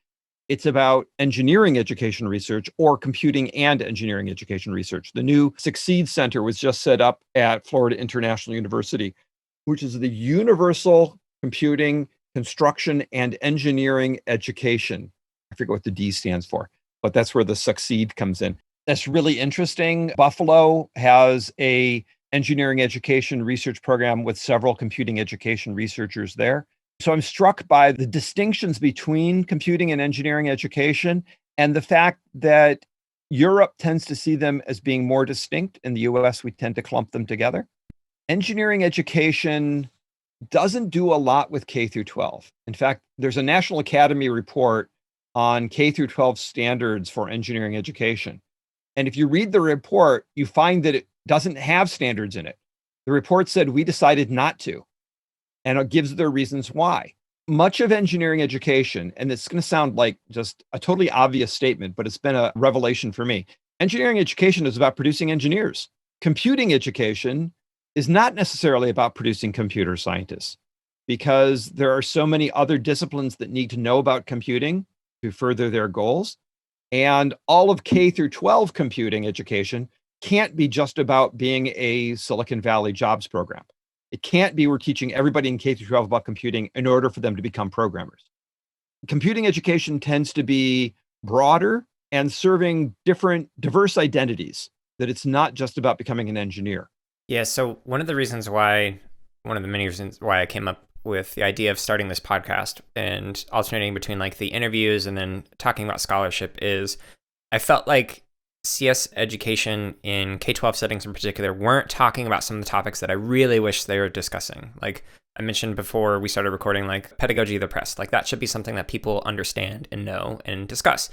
it's about engineering education research or computing and engineering education research. The new Succeed Center was just set up at Florida International University, which is the universal computing, construction, and engineering education. I forget what the D stands for, but that's where the Succeed comes in. That's really interesting. Buffalo has a engineering education research program with several computing education researchers there. So I'm struck by the distinctions between computing and engineering education, and the fact that Europe tends to see them as being more distinct. In the US, we tend to clump them together. Engineering education doesn't do a lot with K through 12. In fact, there's a National Academy report on K through 12 standards for engineering education. And if you read the report, you find that it doesn't have standards in it. The report said, we decided not to. And it gives their reasons why. Much of engineering education, and it's going to sound like just a totally obvious statement, but it's been a revelation for me. Engineering education is about producing engineers. Computing education is not necessarily about producing computer scientists, because there are so many other disciplines that need to know about computing to further their goals. And all of K through 12 computing education can't be just about being a Silicon Valley jobs program. It can't be we're teaching everybody in K through 12 about computing in order for them to become programmers. Computing education tends to be broader and serving different, diverse identities, that it's not just about becoming an engineer. Yeah, so one of the many reasons why I came up with the idea of starting this podcast and alternating between like the interviews and then talking about scholarship is I felt like CS education in K-12 settings in particular weren't talking about some of the topics that I really wish they were discussing. Like I mentioned before we started recording, like pedagogy of the press, like that should be something that people understand and know and discuss.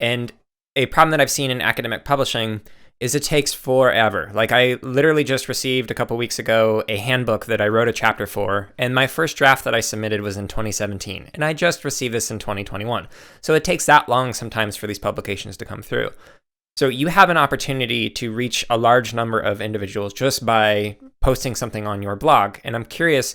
And a problem that I've seen in academic publishing is it takes forever. Like I literally just received a couple weeks ago a handbook that I wrote a chapter for, and my first draft that I submitted was in 2017, and I just received this in 2021. So it takes that long sometimes for these publications to come through. So you have an opportunity to reach a large number of individuals just by posting something on your blog. And I'm curious,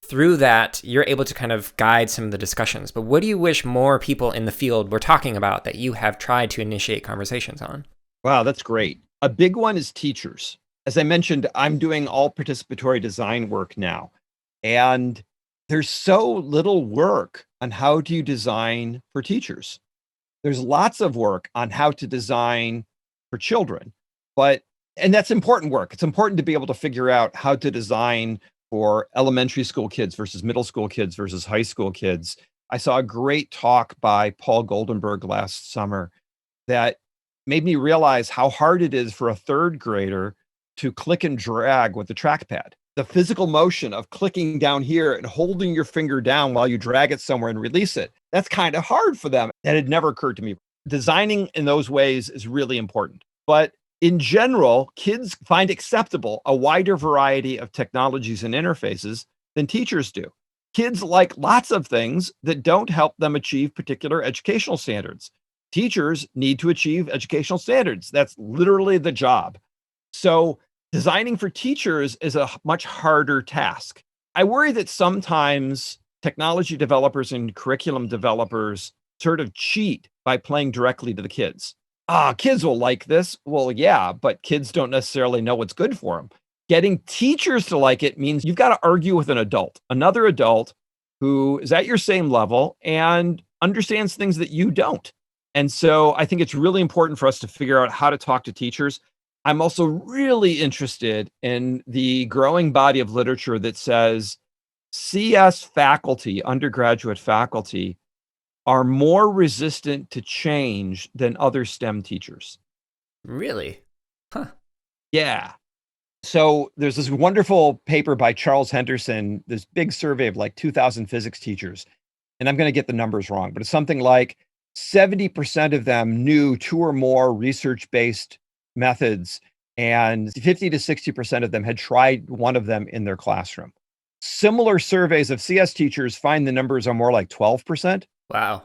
through that, you're able to kind of guide some of the discussions. But what do you wish more people in the field were talking about that you have tried to initiate conversations on? Wow, that's great. A big one is teachers. As I mentioned, I'm doing all participatory design work now. And there's so little work on how do you design for teachers. There's lots of work on how to design for children, and that's important work. It's important to be able to figure out how to design for elementary school kids versus middle school kids versus high school kids. I saw a great talk by Paul Goldenberg last summer that made me realize how hard it is for a third grader to click and drag with the trackpad. The physical motion of clicking down here and holding your finger down while you drag it somewhere and release it, that's kind of hard for them. That had never occurred to me. Designing in those ways is really important. But In general, kids find acceptable a wider variety of technologies and interfaces than teachers do. Kids like lots of things that don't help them achieve particular educational standards. Teachers need to achieve educational standards. That's literally the job. So designing for teachers is a much harder task. I worry that sometimes technology developers and curriculum developers sort of cheat by playing directly to the kids. Kids will like this. Well, yeah, but kids don't necessarily know what's good for them. Getting teachers to like it means you've got to argue with an adult, another adult who is at your same level and understands things that you don't. And so I think it's really important for us to figure out how to talk to teachers. I'm also really interested in the growing body of literature that says CS faculty, undergraduate faculty, are more resistant to change than other STEM teachers. Really? Huh. Yeah. So there's this wonderful paper by Charles Henderson, this big survey of like 2,000 physics teachers. And I'm going to get the numbers wrong, but it's something like 70% of them knew 2 or more research-based methods, and 50 to 60% of them had tried one of them in their classroom. Similar surveys of CS teachers find the numbers are more like 12%. Wow.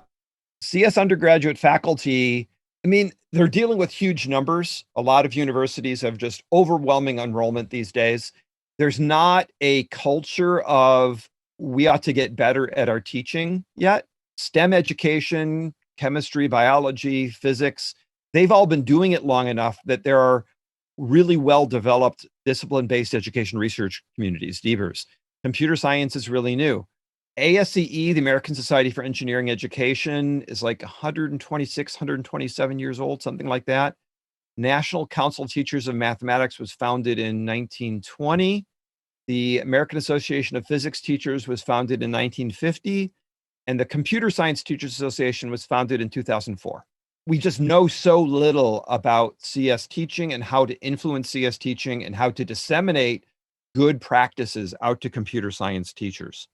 CS undergraduate faculty, I mean, they're dealing with huge numbers. A lot of universities have just overwhelming enrollment these days. There's not a culture of we ought to get better at our teaching yet. STEM education, chemistry, biology, physics, they've all been doing it long enough that there are really well-developed discipline-based education research communities, DBERS. Computer science is really new. ASCE, the American Society for Engineering Education, is like 126, 127 years old, something like that. National Council of Teachers of Mathematics was founded in 1920. The American Association of Physics Teachers was founded in 1950. And the Computer Science Teachers Association was founded in 2004. We just know so little about CS teaching and how to influence CS teaching and how to disseminate good practices out to computer science teachers.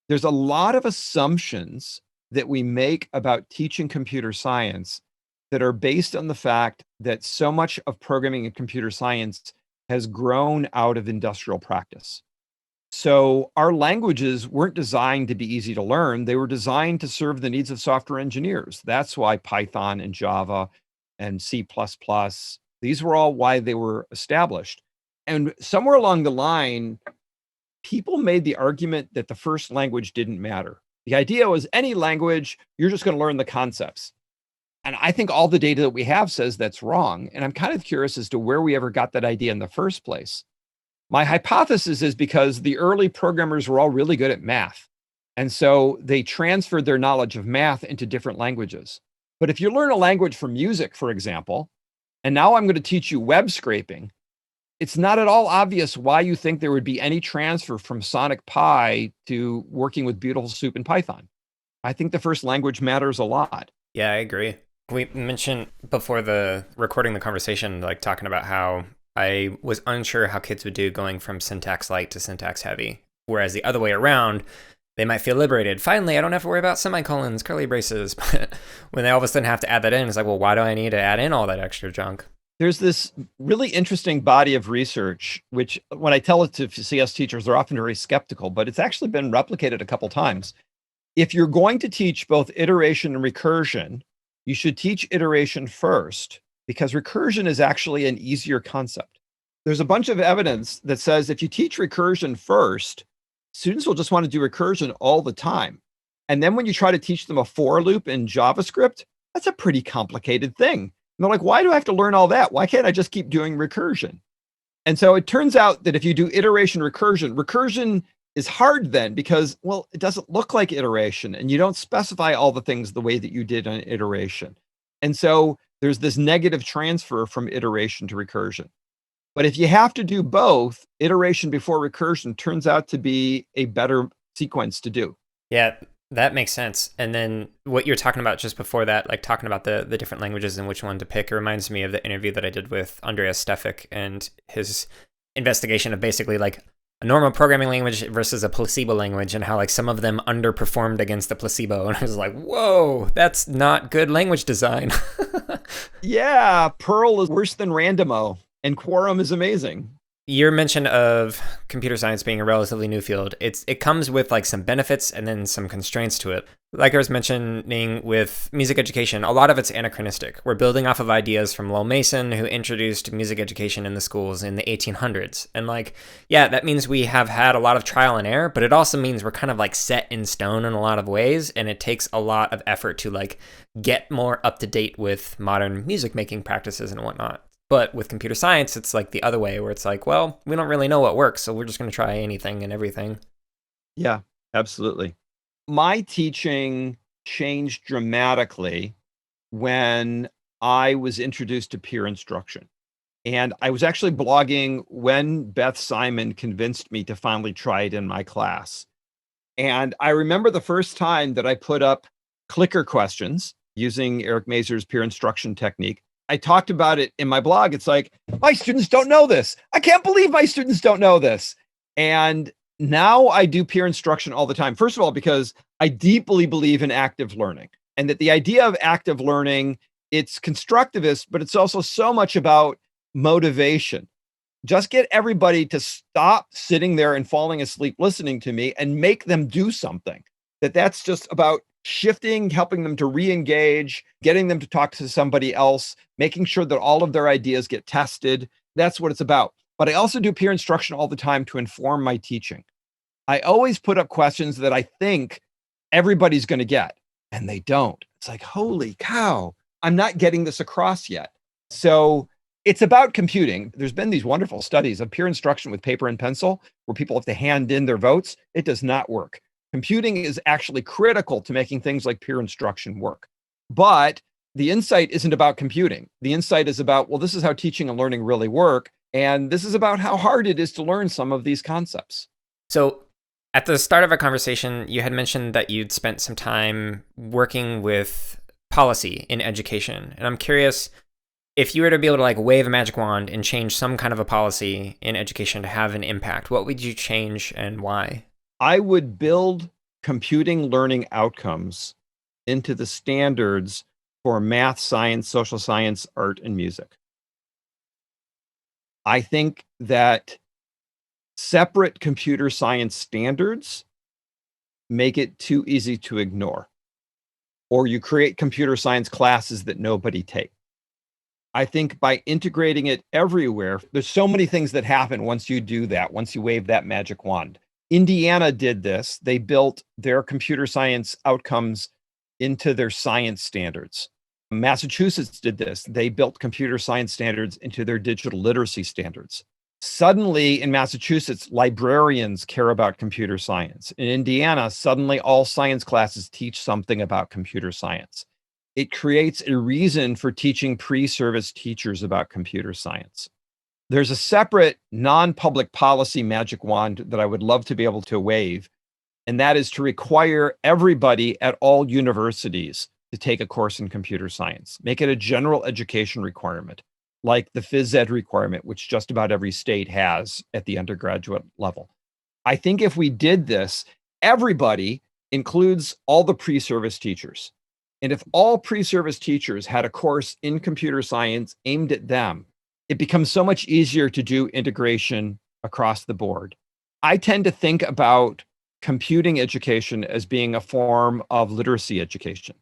There's a lot of assumptions that we make about teaching computer science that are based on the fact that so much of programming and computer science has grown out of industrial practice. So our languages weren't designed to be easy to learn. They were designed to serve the needs of software engineers. That's why Python and Java and C++, these were all why they were established. And somewhere along the line, people made the argument that the first language didn't matter. The idea was any language, you're just going to learn the concepts. And I think all the data that we have says that's wrong. And I'm kind of curious as to where we ever got that idea in the first place. My hypothesis is because the early programmers were all really good at math. And so they transferred their knowledge of math into different languages. But if you learn a language for music, for example, and now I'm going to teach you web scraping, it's not at all obvious why you think there would be any transfer from Sonic Pi to working with Beautiful Soup in Python. I think the first language matters a lot. Yeah, I agree. We mentioned before recording the conversation, like talking about how I was unsure how kids would do going from syntax light to syntax heavy. Whereas the other way around, they might feel liberated. Finally, I don't have to worry about semicolons, curly braces. But when they all of a sudden have to add that in, it's like, well, why do I need to add in all that extra junk? There's this really interesting body of research, which when I tell it to CS teachers, they're often very skeptical, but it's actually been replicated a couple times. If you're going to teach both iteration and recursion, you should teach iteration first, because recursion is actually an easier concept. There's a bunch of evidence that says if you teach recursion first, students will just want to do recursion all the time. And then when you try to teach them a for loop in JavaScript, that's a pretty complicated thing. And they're like, why do I have to learn all that? Why can't I just keep doing recursion? And so it turns out that if you do iteration recursion is hard then because, well, it doesn't look like iteration and you don't specify all the things the way that you did on iteration. And so there's this negative transfer from iteration to recursion. But if you have to do both, iteration before recursion turns out to be a better sequence to do. Yeah, that makes sense. And then what you're talking about just before that, like talking about the different languages and which one to pick, it reminds me of the interview that I did with Andreas Stefik and his investigation of basically like a normal programming language versus a placebo language, and how like some of them underperformed against the placebo. And I was like, whoa, that's not good language design. Yeah, Perl is worse than Randomo, and Quorum is amazing. Your mention of computer science being a relatively new field, it comes with like some benefits and then some constraints to it. Like I was mentioning with music education, a lot of it's anachronistic. We're building off of ideas from Lowell Mason, who introduced music education in the schools in the 1800s. And like, yeah, that means we have had a lot of trial and error, but it also means we're kind of like set in stone in a lot of ways. And it takes a lot of effort to like get more up to date with modern music making practices and whatnot. But with computer science, it's like the other way, where it's like, well, we don't really know what works, so we're just going to try anything and everything. Yeah, absolutely. My teaching changed dramatically when I was introduced to peer instruction. And I was actually blogging when Beth Simon convinced me to finally try it in my class. And I remember the first time that I put up clicker questions using Eric Mazur's peer instruction technique. I talked about it in my blog. It's like, my students don't know this. I can't believe my students don't know this. And now I do peer instruction all the time. First of all, because I deeply believe in active learning, and that the idea of active learning, it's constructivist, but it's also so much about motivation. Just get everybody to stop sitting there and falling asleep listening to me and make them do something. That's just about shifting, helping them to re-engage, getting them to talk to somebody else, making sure that all of their ideas get tested. That's what it's about. But I also do peer instruction all the time to inform my teaching. I always put up questions that I think everybody's going to get, and they don't. It's like, holy cow, I'm not getting this across yet. So it's about computing. There's been these wonderful studies of peer instruction with paper and pencil where people have to hand in their votes. It does not work. Computing is actually critical to making things like peer instruction work. But the insight isn't about computing. The insight is about, well, this is how teaching and learning really work. And this is about how hard it is to learn some of these concepts. So at the start of our conversation, you had mentioned that you'd spent some time working with policy in education. And I'm curious, if you were to be able to like wave a magic wand and change some kind of a policy in education to have an impact, what would you change and why? I would build computing learning outcomes into the standards for math, science, social science, art, and music. I think that separate computer science standards make it too easy to ignore, or you create computer science classes that nobody takes. I think by integrating it everywhere, there's so many things that happen once you do that, once you wave that magic wand. Indiana did this. They built their computer science outcomes into their science standards. Massachusetts did this. They built computer science standards into their digital literacy standards. Suddenly in Massachusetts, librarians care about computer science. In Indiana, suddenly all science classes teach something about computer science. It creates a reason for teaching pre-service teachers about computer science. There's a separate non-public policy magic wand that I would love to be able to wave, and that is to require everybody at all universities to take a course in computer science. Make it a general education requirement, like the phys ed requirement, which just about every state has at the undergraduate level. I think if we did this, everybody includes all the pre-service teachers. And if all pre-service teachers had a course in computer science aimed at them, it becomes so much easier to do integration across the board. I tend to think about computing education as being a form of literacy education,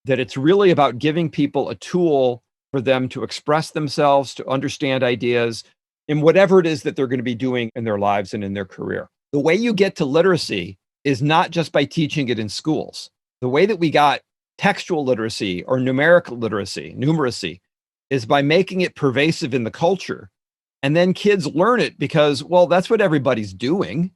that it's really about giving people a tool for them to express themselves, to understand ideas in whatever it is that they're going to be doing in their lives and in their career. The way you get to literacy is not just by teaching it in schools. The way that we got textual literacy or numerical literacy, numeracy, is by making it pervasive in the culture. And then kids learn it because, well, that's what everybody's doing.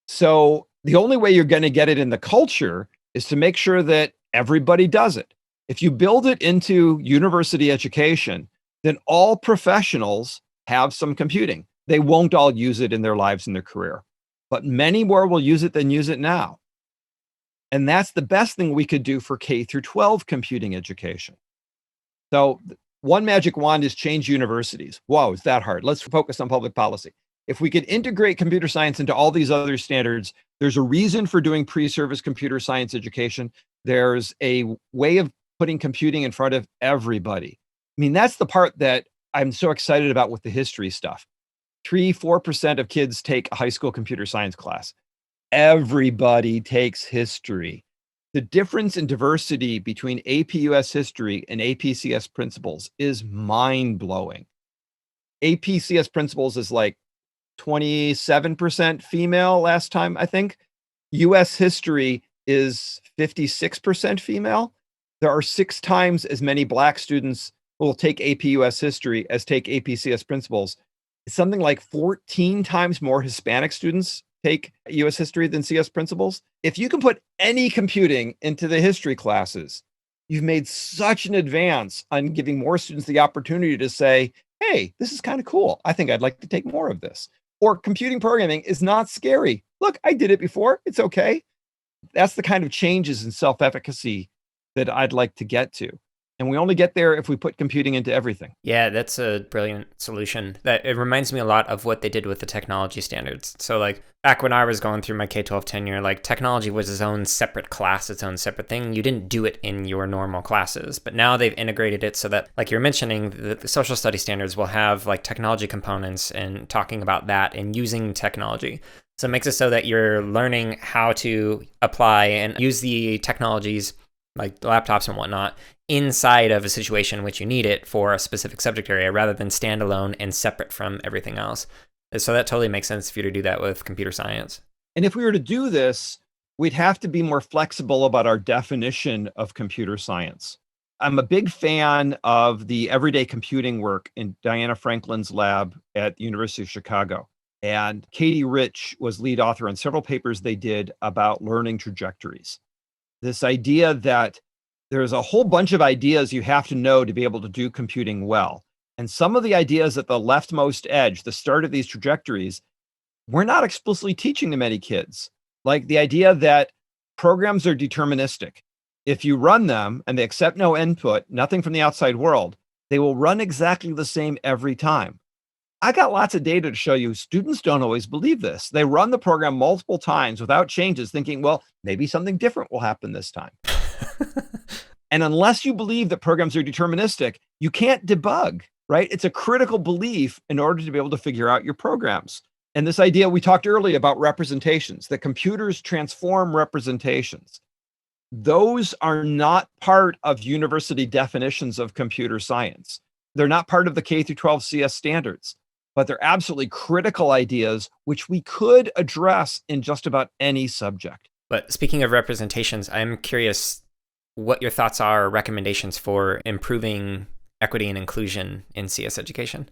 So the only way you're going to get it in the culture is to make sure that everybody does it. If you build it into university education, then all professionals have some computing. They won't all use it in their lives and their career, but many more will use it than use it now. And that's the best thing we could do for K through 12 computing education. So one magic wand is change universities. Whoa, is that hard? Let's focus on public policy. If we could integrate computer science into all these other standards, there's a reason for doing pre-service computer science education. There's a way of putting computing in front of everybody. I mean, that's the part that I'm so excited about with the history stuff. 3-4% of kids take a high school computer science class. Everybody takes history. The difference in diversity between AP US History and AP CS Principles is mind-blowing. AP CS Principles is like 27% female last time, I think. US History is 56% female. There are 6 times as many Black students who will take AP US History as take AP CS Principles. It's something like 14 times more Hispanic students take US History than CS Principles. If you can put any computing into the history classes, you've made such an advance on giving more students the opportunity to say, hey, this is kind of cool. I think I'd like to take more of this. Or computing programming is not scary. Look, I did it before. It's okay. That's the kind of changes in self-efficacy that I'd like to get to. And we only get there if we put computing into everything. Yeah, that's a brilliant solution. That it reminds me a lot of what they did with the technology standards. So like back when I was going through my K-12 tenure, like technology was its own separate class, its own separate thing. You didn't do it in your normal classes, but now they've integrated it so that, like you're mentioning, the social study standards will have like technology components and talking about that and using technology. So it makes it so that you're learning how to apply and use the technologies like laptops and whatnot inside of a situation in which you need it for a specific subject area rather than standalone and separate from everything else. So that totally makes sense for you to do that with computer science. And if we were to do this, we'd have to be more flexible about our definition of computer science. I'm a big fan of the everyday computing work in Diana Franklin's lab at the University of Chicago. And Katie Rich was lead author on several papers they did about learning trajectories. This idea that there's a whole bunch of ideas you have to know to be able to do computing well. And some of the ideas at the leftmost edge, the start of these trajectories, we're not explicitly teaching to many kids. Like the idea that programs are deterministic. If you run them and they accept no input, nothing from the outside world, they will run exactly the same every time. I got lots of data to show you students don't always believe this. They run the program multiple times without changes, thinking, well, maybe something different will happen this time. And unless you believe that programs are deterministic, you can't debug, right? It's a critical belief in order to be able to figure out your programs. And this idea we talked earlier about representations, that computers transform representations. Those are not part of university definitions of computer science. They're not part of the K through 12 CS standards, but they're absolutely critical ideas which we could address in just about any subject. But speaking of representations, I'm curious what your thoughts are or recommendations for improving equity and inclusion in CS education.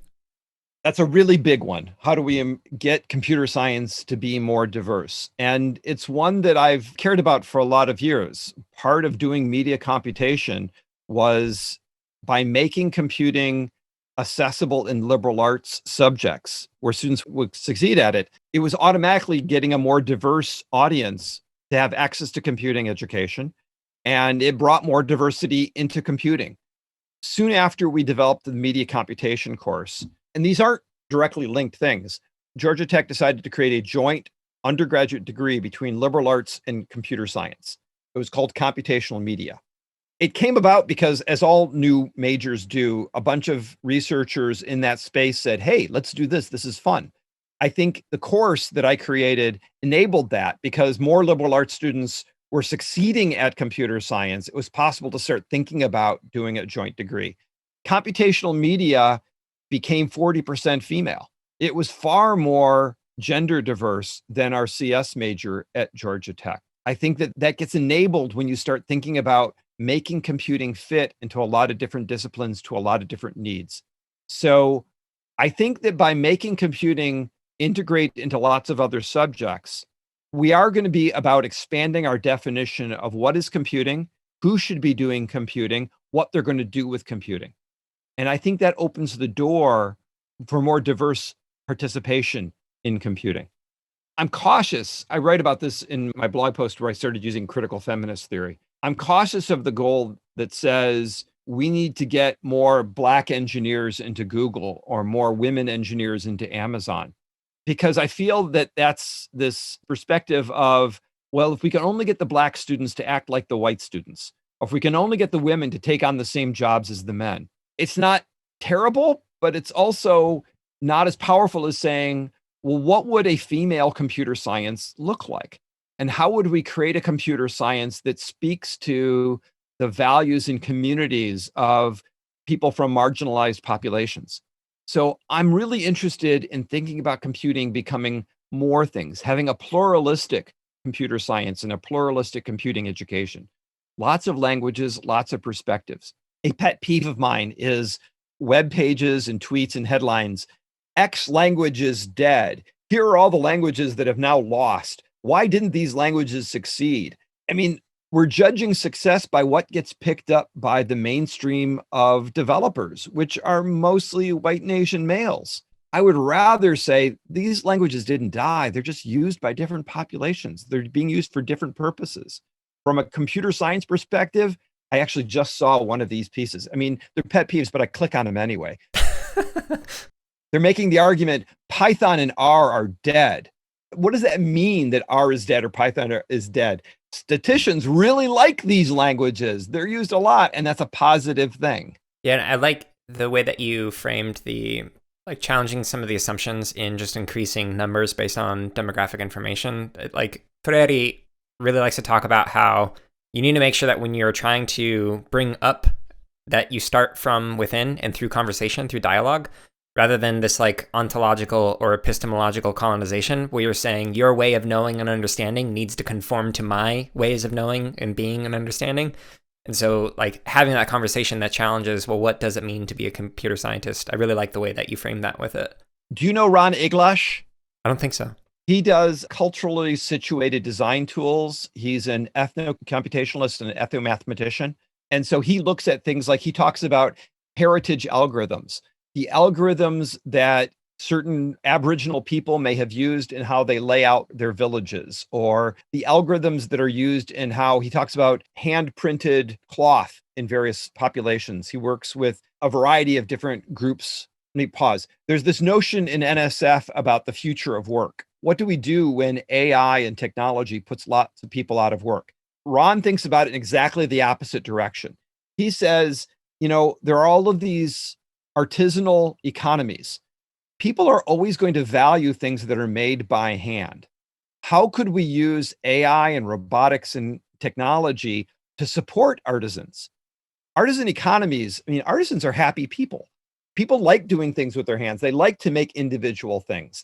That's a really big one. How do we get computer science to be more diverse? And it's one that I've cared about for a lot of years. Part of doing media computation was by making computing accessible in liberal arts subjects where students would succeed at it, it was automatically getting a more diverse audience to have access to computing education. And it brought more diversity into computing. Soon after we developed the media computation course, and these aren't directly linked things, Georgia Tech decided to create a joint undergraduate degree between liberal arts and computer science. It was called computational media. It came about because, as all new majors do, a bunch of researchers in that space said, hey, let's do this. This is fun. I think the course that I created enabled that because more liberal arts students were succeeding at computer science. It was possible to start thinking about doing a joint degree. Computational media became 40% female. It was far more gender diverse than our CS major at Georgia Tech. I think that that gets enabled when you start thinking about making computing fit into a lot of different disciplines to a lot of different needs. So I think that by making computing integrate into lots of other subjects, we are going to be about expanding our definition of what is computing, who should be doing computing, what they're going to do with computing. And I think that opens the door for more diverse participation in computing. I'm cautious. I write about this in my blog post where I started using critical feminist theory. I'm cautious of the goal that says we need to get more Black engineers into Google or more women engineers into Amazon. because I feel that that's this perspective of, well, if we can only get the Black students to act like the white students, or if we can only get the women to take on the same jobs as the men, it's not terrible, but it's also not as powerful as saying, well, what would a female computer science look like? And how would we create a computer science that speaks to the values and communities of people from marginalized populations? So I'm really interested in thinking about computing becoming more things, having a pluralistic computer science and a pluralistic computing education. Lots of languages, lots of perspectives. A pet peeve of mine is web pages and tweets and headlines. X language is dead. Here are all the languages that have now lost. Why didn't these languages succeed? I mean, we're judging success by what gets picked up by the mainstream of developers, which are mostly white nation males. I would rather say these languages didn't die. They're just used by different populations. They're being used for different purposes. From a computer science perspective, I actually just saw one of these pieces. I mean, they're pet peeves, but I click on them anyway. They're making the argument Python and R are dead. What does that mean that R is dead or Python is dead? Statisticians really like these languages. They're used a lot, and that's a positive thing. Yeah, and I like the way that you framed the challenging some of the assumptions in just increasing numbers based on demographic information. Like Freire really likes to talk about how you need to make sure that when you're trying to bring up, that you start from within and through conversation, through dialogue, rather than this ontological or epistemological colonization where you're saying your way of knowing and understanding needs to conform to my ways of knowing and being and understanding. And so having that conversation that challenges, well, what does it mean to be a computer scientist? I really like the way that you framed that with it. Do you know Ron Iglash? I don't think so. He does culturally situated design tools. He's an ethno-computationalist and an ethno-mathematician. And so he looks at things he talks about heritage algorithms, the algorithms that certain Aboriginal people may have used in how they lay out their villages, or the algorithms that are used in how he talks about hand-printed cloth in various populations. He works with a variety of different groups. Let me pause. There's this notion in NSF about the future of work. What do we do when AI and technology puts lots of people out of work? Ron thinks about it in exactly the opposite direction. He says, there are all of these artisanal economies. People are always going to value things that are made by hand. How could we use AI and robotics and technology to support artisans? Artisan economies, artisans are happy people. People like doing things with their hands. They like to make individual things.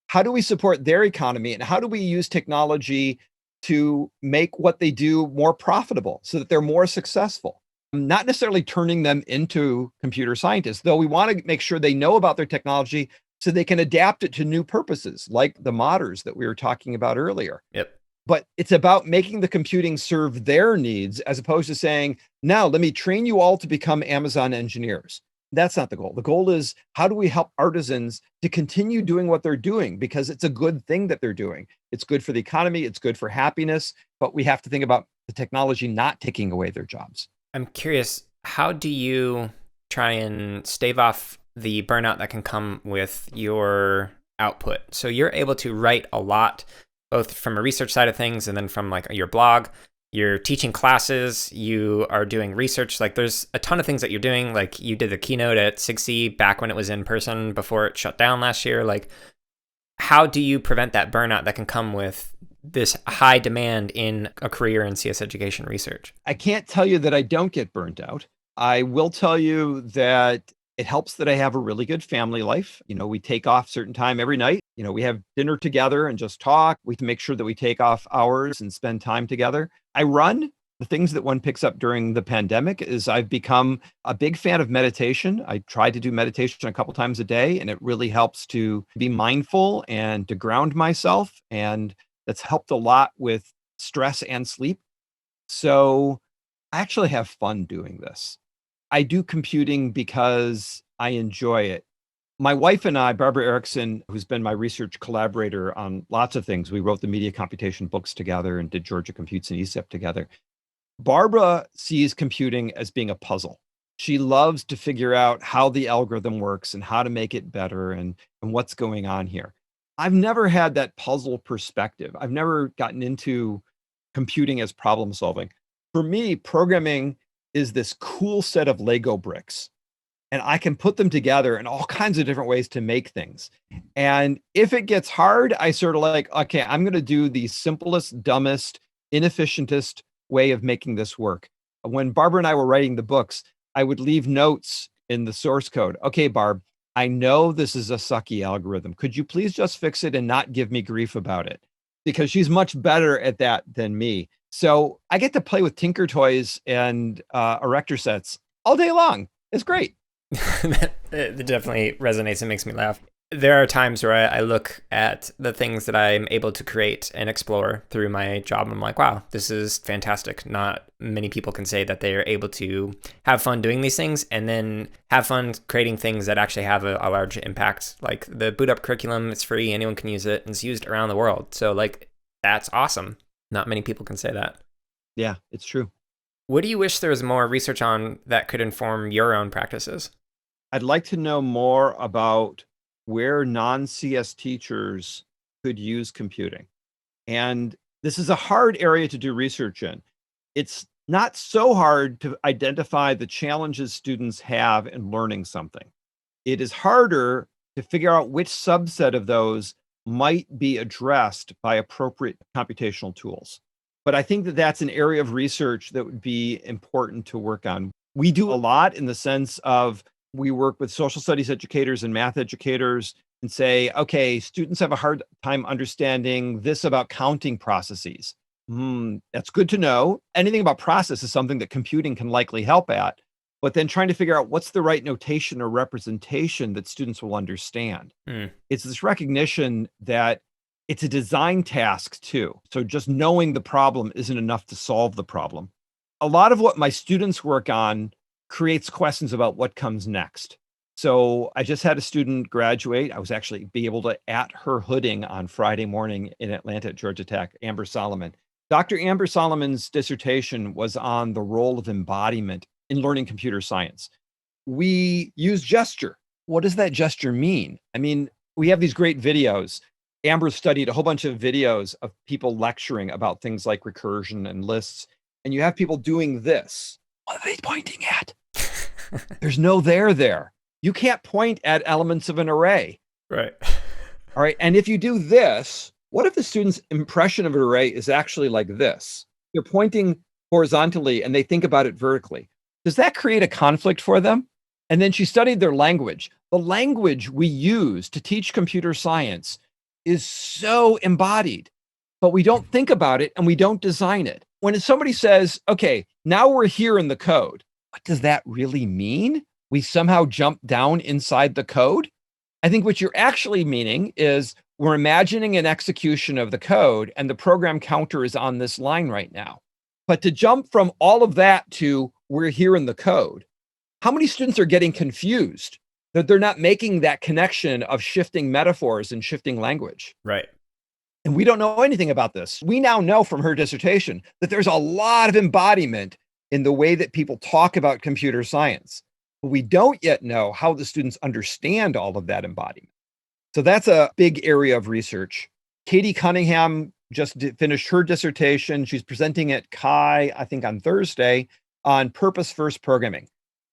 How do we support their economy? And how do we use technology to make what they do more profitable so that they're more successful? Not necessarily turning them into computer scientists, though we want to make sure they know about their technology so they can adapt it to new purposes, like the modders that we were talking about earlier. Yep. But it's about making the computing serve their needs, as opposed to saying, now let me train you all to become Amazon engineers. That's not the goal. The goal is, how do we help artisans to continue doing what they're doing? Because it's a good thing that they're doing. It's good for the economy. It's good for happiness. But we have to think about the technology not taking away their jobs. I'm curious, how do you try and stave off the burnout that can come with your output? So you're able to write a lot, both from a research side of things and then from your blog. You're teaching classes, you are doing research. There's a ton of things that you're doing. You did the keynote at SIGCSE back when it was in person before it shut down last year. How do you prevent that burnout that can come with this high demand in a career in CS education research? I can't tell you that I don't get burnt out. I will tell you that it helps that I have a really good family life. We take off certain time every night. We have dinner together and just talk. We can make sure that we take off hours and spend time together. I run. The things that one picks up during the pandemic is I've become a big fan of meditation. I try to do meditation a couple times a day, and it really helps to be mindful and to ground myself. And that's helped a lot with stress and sleep. So I actually have fun doing this. I do computing because I enjoy it. My wife and I, Barbara Ericson, who's been my research collaborator on lots of things, we wrote the media computation books together and did Georgia Computes and ECEP together. Barbara sees computing as being a puzzle. She loves to figure out how the algorithm works and how to make it better and what's going on here. I've never had that puzzle perspective. I've never gotten into computing as problem solving. For me, programming is this cool set of Lego bricks, and I can put them together in all kinds of different ways to make things. And if it gets hard, I sort of like, okay, I'm going to do the simplest, dumbest, inefficientest way of making this work. When Barbara and I were writing the books, I would leave notes in the source code. Okay, Barb, I know this is a sucky algorithm. Could you please just fix it and not give me grief about it? Because she's much better at that than me. So I get to play with Tinker Toys and erector sets all day long. It's great. It definitely resonates and makes me laugh. There are times where I look at the things that I'm able to create and explore through my job, and I'm like, wow, this is fantastic. Not many people can say that they are able to have fun doing these things and then have fun creating things that actually have a large impact. Like the boot up curriculum, it's free, anyone can use it, and it's used around the world. So like, that's awesome. Not many people can say that. Yeah, it's true. What do you wish there was more research on that could inform your own practices? I'd like to know more about where non-CS teachers could use computing. And this is a hard area to do research in. It's not so hard to identify the challenges students have in learning something. It is harder to figure out which subset of those might be addressed by appropriate computational tools. But I think that that's an area of research that would be important to work on. We do a lot in the sense of we work with social studies educators and math educators and say, okay, students have a hard time understanding this about counting processes. That's good to know. Anything about process is something that computing can likely help at, but then trying to figure out what's the right notation or representation that students will understand. It's this recognition that it's a design task too. So just knowing the problem isn't enough to solve the problem. A lot of what my students work on creates questions about what comes next. So I just had a student graduate. I was actually be able to at her hooding on Friday morning in Atlanta at Georgia Tech, Amber Solomon. Dr. Amber Solomon's dissertation was on the role of embodiment in learning computer science. We use gesture. What does that gesture mean? I mean, we have these great videos. Amber studied a whole bunch of videos of people lecturing about things like recursion and lists, and you have people doing this. What are they pointing at? There's no there. You can't point at elements of an array. Right. All right. And if you do this, what if the student's impression of an array is actually like this? You're pointing horizontally and they think about it vertically. Does that create a conflict for them? And then she studied their language. The language we use to teach computer science is so embodied, but we don't think about it and we don't design it. When somebody says, okay, now we're here in the code, what does that really mean? We somehow jump down inside the code? I think what you're actually meaning is we're imagining an execution of the code and the program counter is on this line right now. But to jump from all of that to we're here in the code, how many students are getting confused that they're not making that connection of shifting metaphors and shifting language? Right. And we don't know anything about this. We now know from her dissertation that there's a lot of embodiment in the way that people talk about computer science. But we don't yet know how the students understand all of that embodiment. So that's a big area of research. Katie Cunningham just finished her dissertation. She's presenting at Chi, I think on Thursday, on purpose-first programming,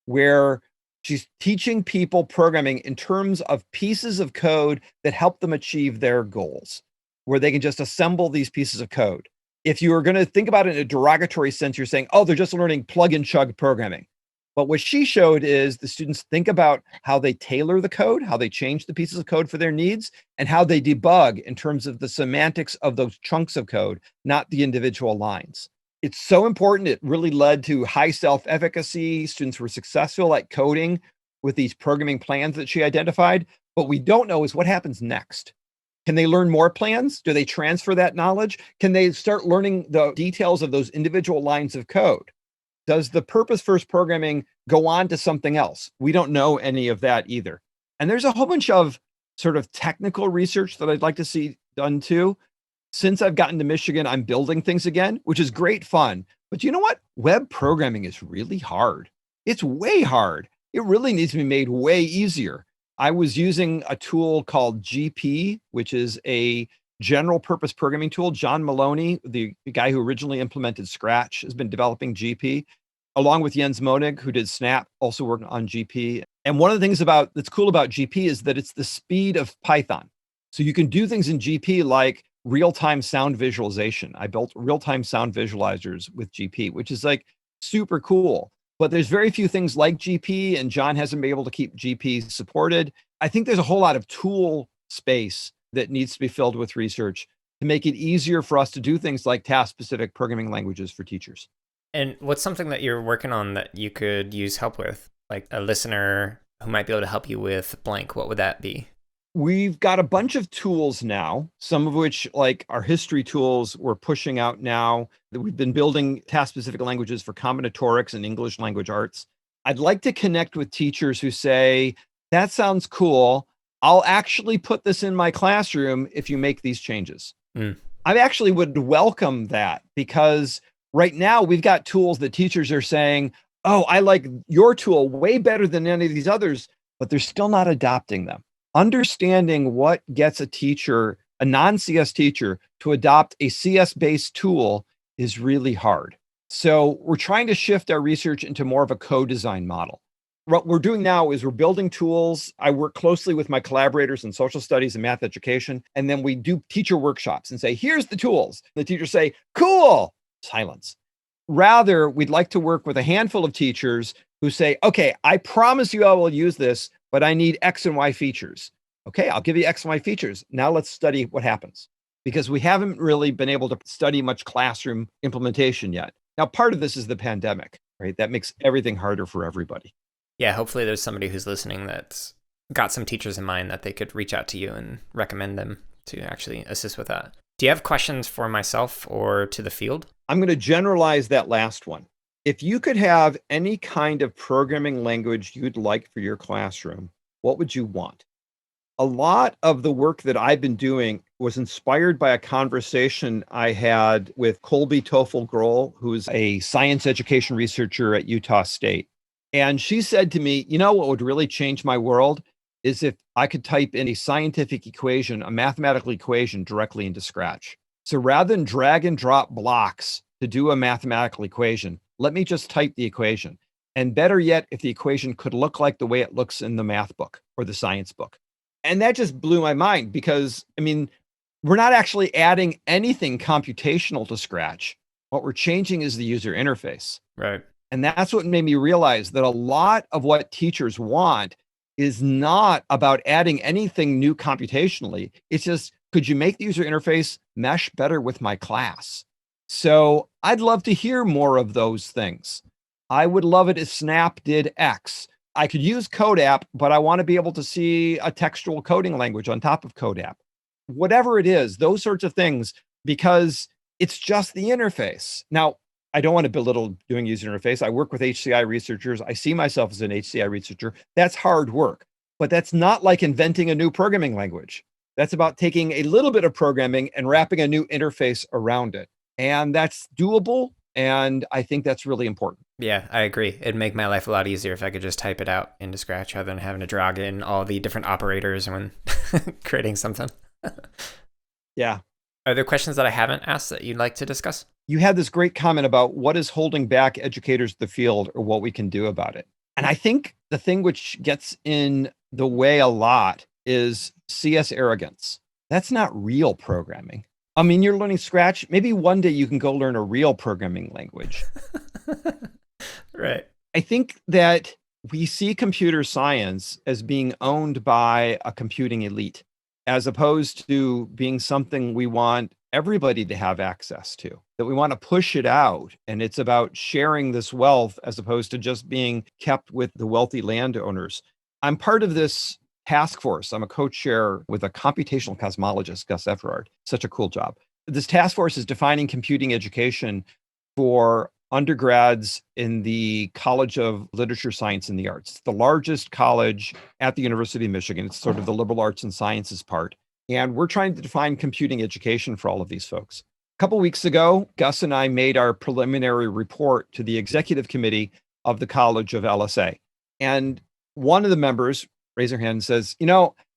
where she's teaching people programming in terms of pieces of code that help them achieve their goals, where they can just assemble these pieces of code. If you are going to think about it in a derogatory sense, you're saying, oh, they're just learning plug and chug programming. But what she showed is the students think about how they tailor the code, how they change the pieces of code for their needs, and how they debug in terms of the semantics of those chunks of code, not the individual lines. It's so important. It really led to high self-efficacy. Students were successful at coding with these programming plans that she identified. What we don't know is what happens next. Can they learn more plans? Do they transfer that knowledge? Can they start learning the details of those individual lines of code? Does the purpose-first programming go on to something else? We don't know any of that either. And there's a whole bunch of sort of technical research that I'd like to see done too. Since I've gotten to Michigan, I'm building things again, which is great fun. But you know what? Web programming is really hard. It's way hard. It really needs to be made way easier. I was using a tool called GP, which is a general purpose programming tool. John Maloney, the guy who originally implemented Scratch, has been developing GP, along with Jens Monig, who did Snap, also worked on GP. And one of the things that's cool about GP is that it's the speed of Python. So you can do things in GP like real-time sound visualization. I built real-time sound visualizers with GP, which is like super cool. But there's very few things like GP, and John hasn't been able to keep GP supported. I think there's a whole lot of tool space that needs to be filled with research to make it easier for us to do things like task-specific programming languages for teachers. And what's something that you're working on that you could use help with? Like a listener who might be able to help you with blank, what would that be? We've got a bunch of tools now, some of which, like our history tools, we're pushing out now. That we've been building task-specific languages for combinatorics and English language arts. I'd like to connect with teachers who say, that sounds cool. I'll actually put this in my classroom if you make these changes. I actually would welcome that, because right now we've got tools that teachers are saying, oh, I like your tool way better than any of these others, but they're still not adopting them. Understanding what gets a teacher, a non-CS teacher, to adopt a CS-based tool is really hard. So we're trying to shift our research into more of a co-design model. What we're doing now is we're building tools. I work closely with my collaborators in social studies and math education, and then we do teacher workshops and say, here's the tools. The teachers say, cool, silence. Rather, we'd like to work with a handful of teachers who say, okay, I promise you I will use this, but I need X and Y features. Okay, I'll give you X and Y features. Now let's study what happens, because we haven't really been able to study much classroom implementation yet. Now, part of this is the pandemic, right? That makes everything harder for everybody. Yeah, hopefully there's somebody who's listening that's got some teachers in mind that they could reach out to you and recommend them to actually assist with that. Do you have questions for myself or to the field? I'm going to generalize that last one. If you could have any kind of programming language you'd like for your classroom, what would you want? A lot of the work that I've been doing was inspired by a conversation I had with Colby Toffel-Grohl, who's a science education researcher at Utah State. And she said to me, you know what would really change my world is if I could type in a scientific equation, a mathematical equation, directly into Scratch. So rather than drag and drop blocks to do a mathematical equation, let me just type the equation. And better yet, if the equation could look like the way it looks in the math book or the science book. And that just blew my mind, because, I mean, we're not actually adding anything computational to Scratch. What we're changing is the user interface. Right. And that's what made me realize that a lot of what teachers want is not about adding anything new computationally. It's just, could you make the user interface mesh better with my class? So I'd love to hear more of those things. I would love it if Snap did X. I could use CodeApp, but I want to be able to see a textual coding language on top of CodeApp. Whatever it is, those sorts of things, because it's just the interface. Now, I don't want to belittle doing user interface. I work with HCI researchers. I see myself as an HCI researcher. That's hard work, but that's not like inventing a new programming language. That's about taking a little bit of programming and wrapping a new interface around it. And that's doable. And I think that's really important. Yeah, I agree. It'd make my life a lot easier if I could just type it out into Scratch rather than having to drag in all the different operators when creating something. Yeah. Are there questions that I haven't asked that you'd like to discuss? You had this great comment about what is holding back educators in the field or what we can do about it. And I think the thing which gets in the way a lot is CS arrogance. That's not real programming. I mean, you're learning Scratch. Maybe one day you can go learn a real programming language. Right. I think that we see computer science as being owned by a computing elite, as opposed to being something we want everybody to have access to, that we want to push it out. And it's about sharing this wealth as opposed to just being kept with the wealthy landowners. I'm part of this task force. I'm a co-chair with a computational cosmologist, Gus Everard. Such a cool job. This task force is defining computing education for undergrads in the College of Literature, Science, and the Arts. It's the largest college at the University of Michigan. It's sort of the liberal arts and sciences part. And we're trying to define computing education for all of these folks. A couple of weeks ago, Gus and I made our preliminary report to the executive committee of the College of LSA. And one of the members, raise their hand and says,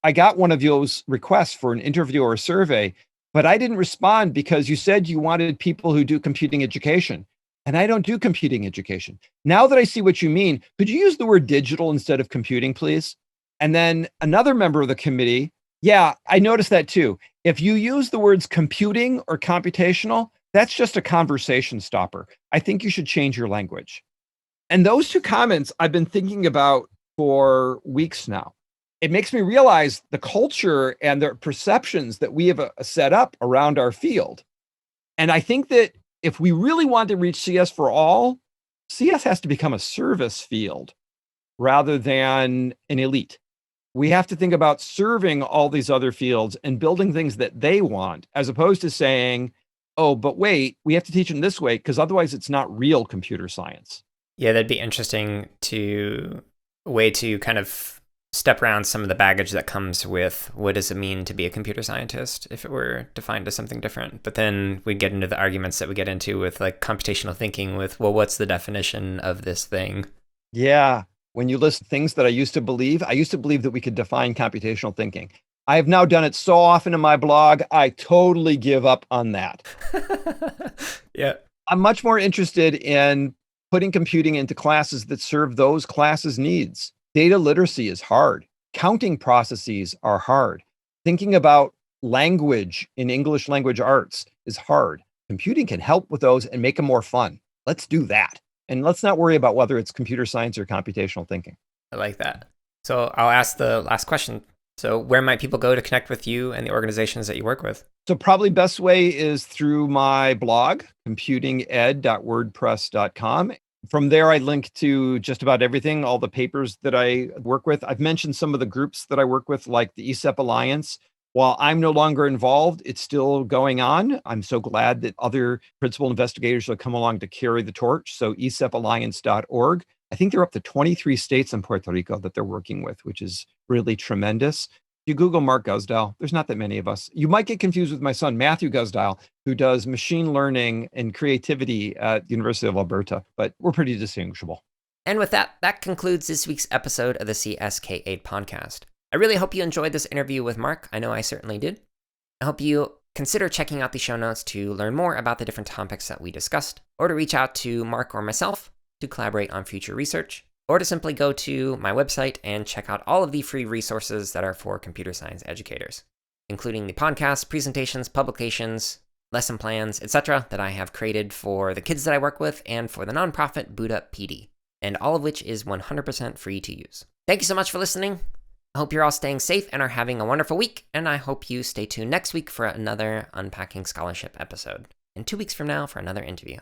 I got one of those requests for an interview or a survey, but I didn't respond because you said you wanted people who do computing education. And I don't do computing education. Now that I see what you mean, could you use the word digital instead of computing, please? And then another member of the committee, yeah, I noticed that too. If you use the words computing or computational, that's just a conversation stopper. I think you should change your language. And those two comments I've been thinking about for weeks now. It makes me realize the culture and the perceptions that we have set up around our field. And I think that if we really want to reach CS for all, CS has to become a service field rather than an elite. We have to think about serving all these other fields and building things that they want, as opposed to saying, oh, but wait, we have to teach them this way because otherwise it's not real computer science. Yeah, that'd be interesting way to kind of step around some of the baggage that comes with what does it mean to be a computer scientist if it were defined as something different. But then we get into the arguments that we get into with like computational thinking with, well, what's the definition of this thing? Yeah. When you list things that I used to believe that we could define computational thinking. I have now done it so often in my blog, I totally give up on that. Yeah. I'm much more interested in putting computing into classes that serve those classes' needs. Data literacy is hard. Counting processes are hard. Thinking about language in English language arts is hard. Computing can help with those and make them more fun. Let's do that. And let's not worry about whether it's computer science or computational thinking. I like that. So I'll ask the last question. So where might people go to connect with you and the organizations that you work with? So probably best way is through my blog, computinged.wordpress.com. From there, I link to just about everything, all the papers that I work with. I've mentioned some of the groups that I work with, like the ECEP Alliance. While I'm no longer involved, it's still going on. I'm so glad that other principal investigators will come along to carry the torch. So ecepalliance.org. I think they're up to 23 states in Puerto Rico that they're working with, which is really tremendous. If you Google Mark Guzdial, there's not that many of us. You might get confused with my son, Matthew Guzdial, who does machine learning and creativity at the University of Alberta, but we're pretty distinguishable. And with that, that concludes this week's episode of the CSK8 podcast. I really hope you enjoyed this interview with Mark. I know I certainly did. I hope you consider checking out the show notes to learn more about the different topics that we discussed, or to reach out to Mark or myself to collaborate on future research, or to simply go to my website and check out all of the free resources that are for computer science educators, including the podcasts, presentations, publications, lesson plans, etc. that I have created for the kids that I work with and for the nonprofit Boot Up PD, and all of which is 100% free to use. Thank you so much for listening. I hope you're all staying safe and are having a wonderful week, and I hope you stay tuned next week for another Unpacking Scholarship episode, and 2 weeks from now for another interview.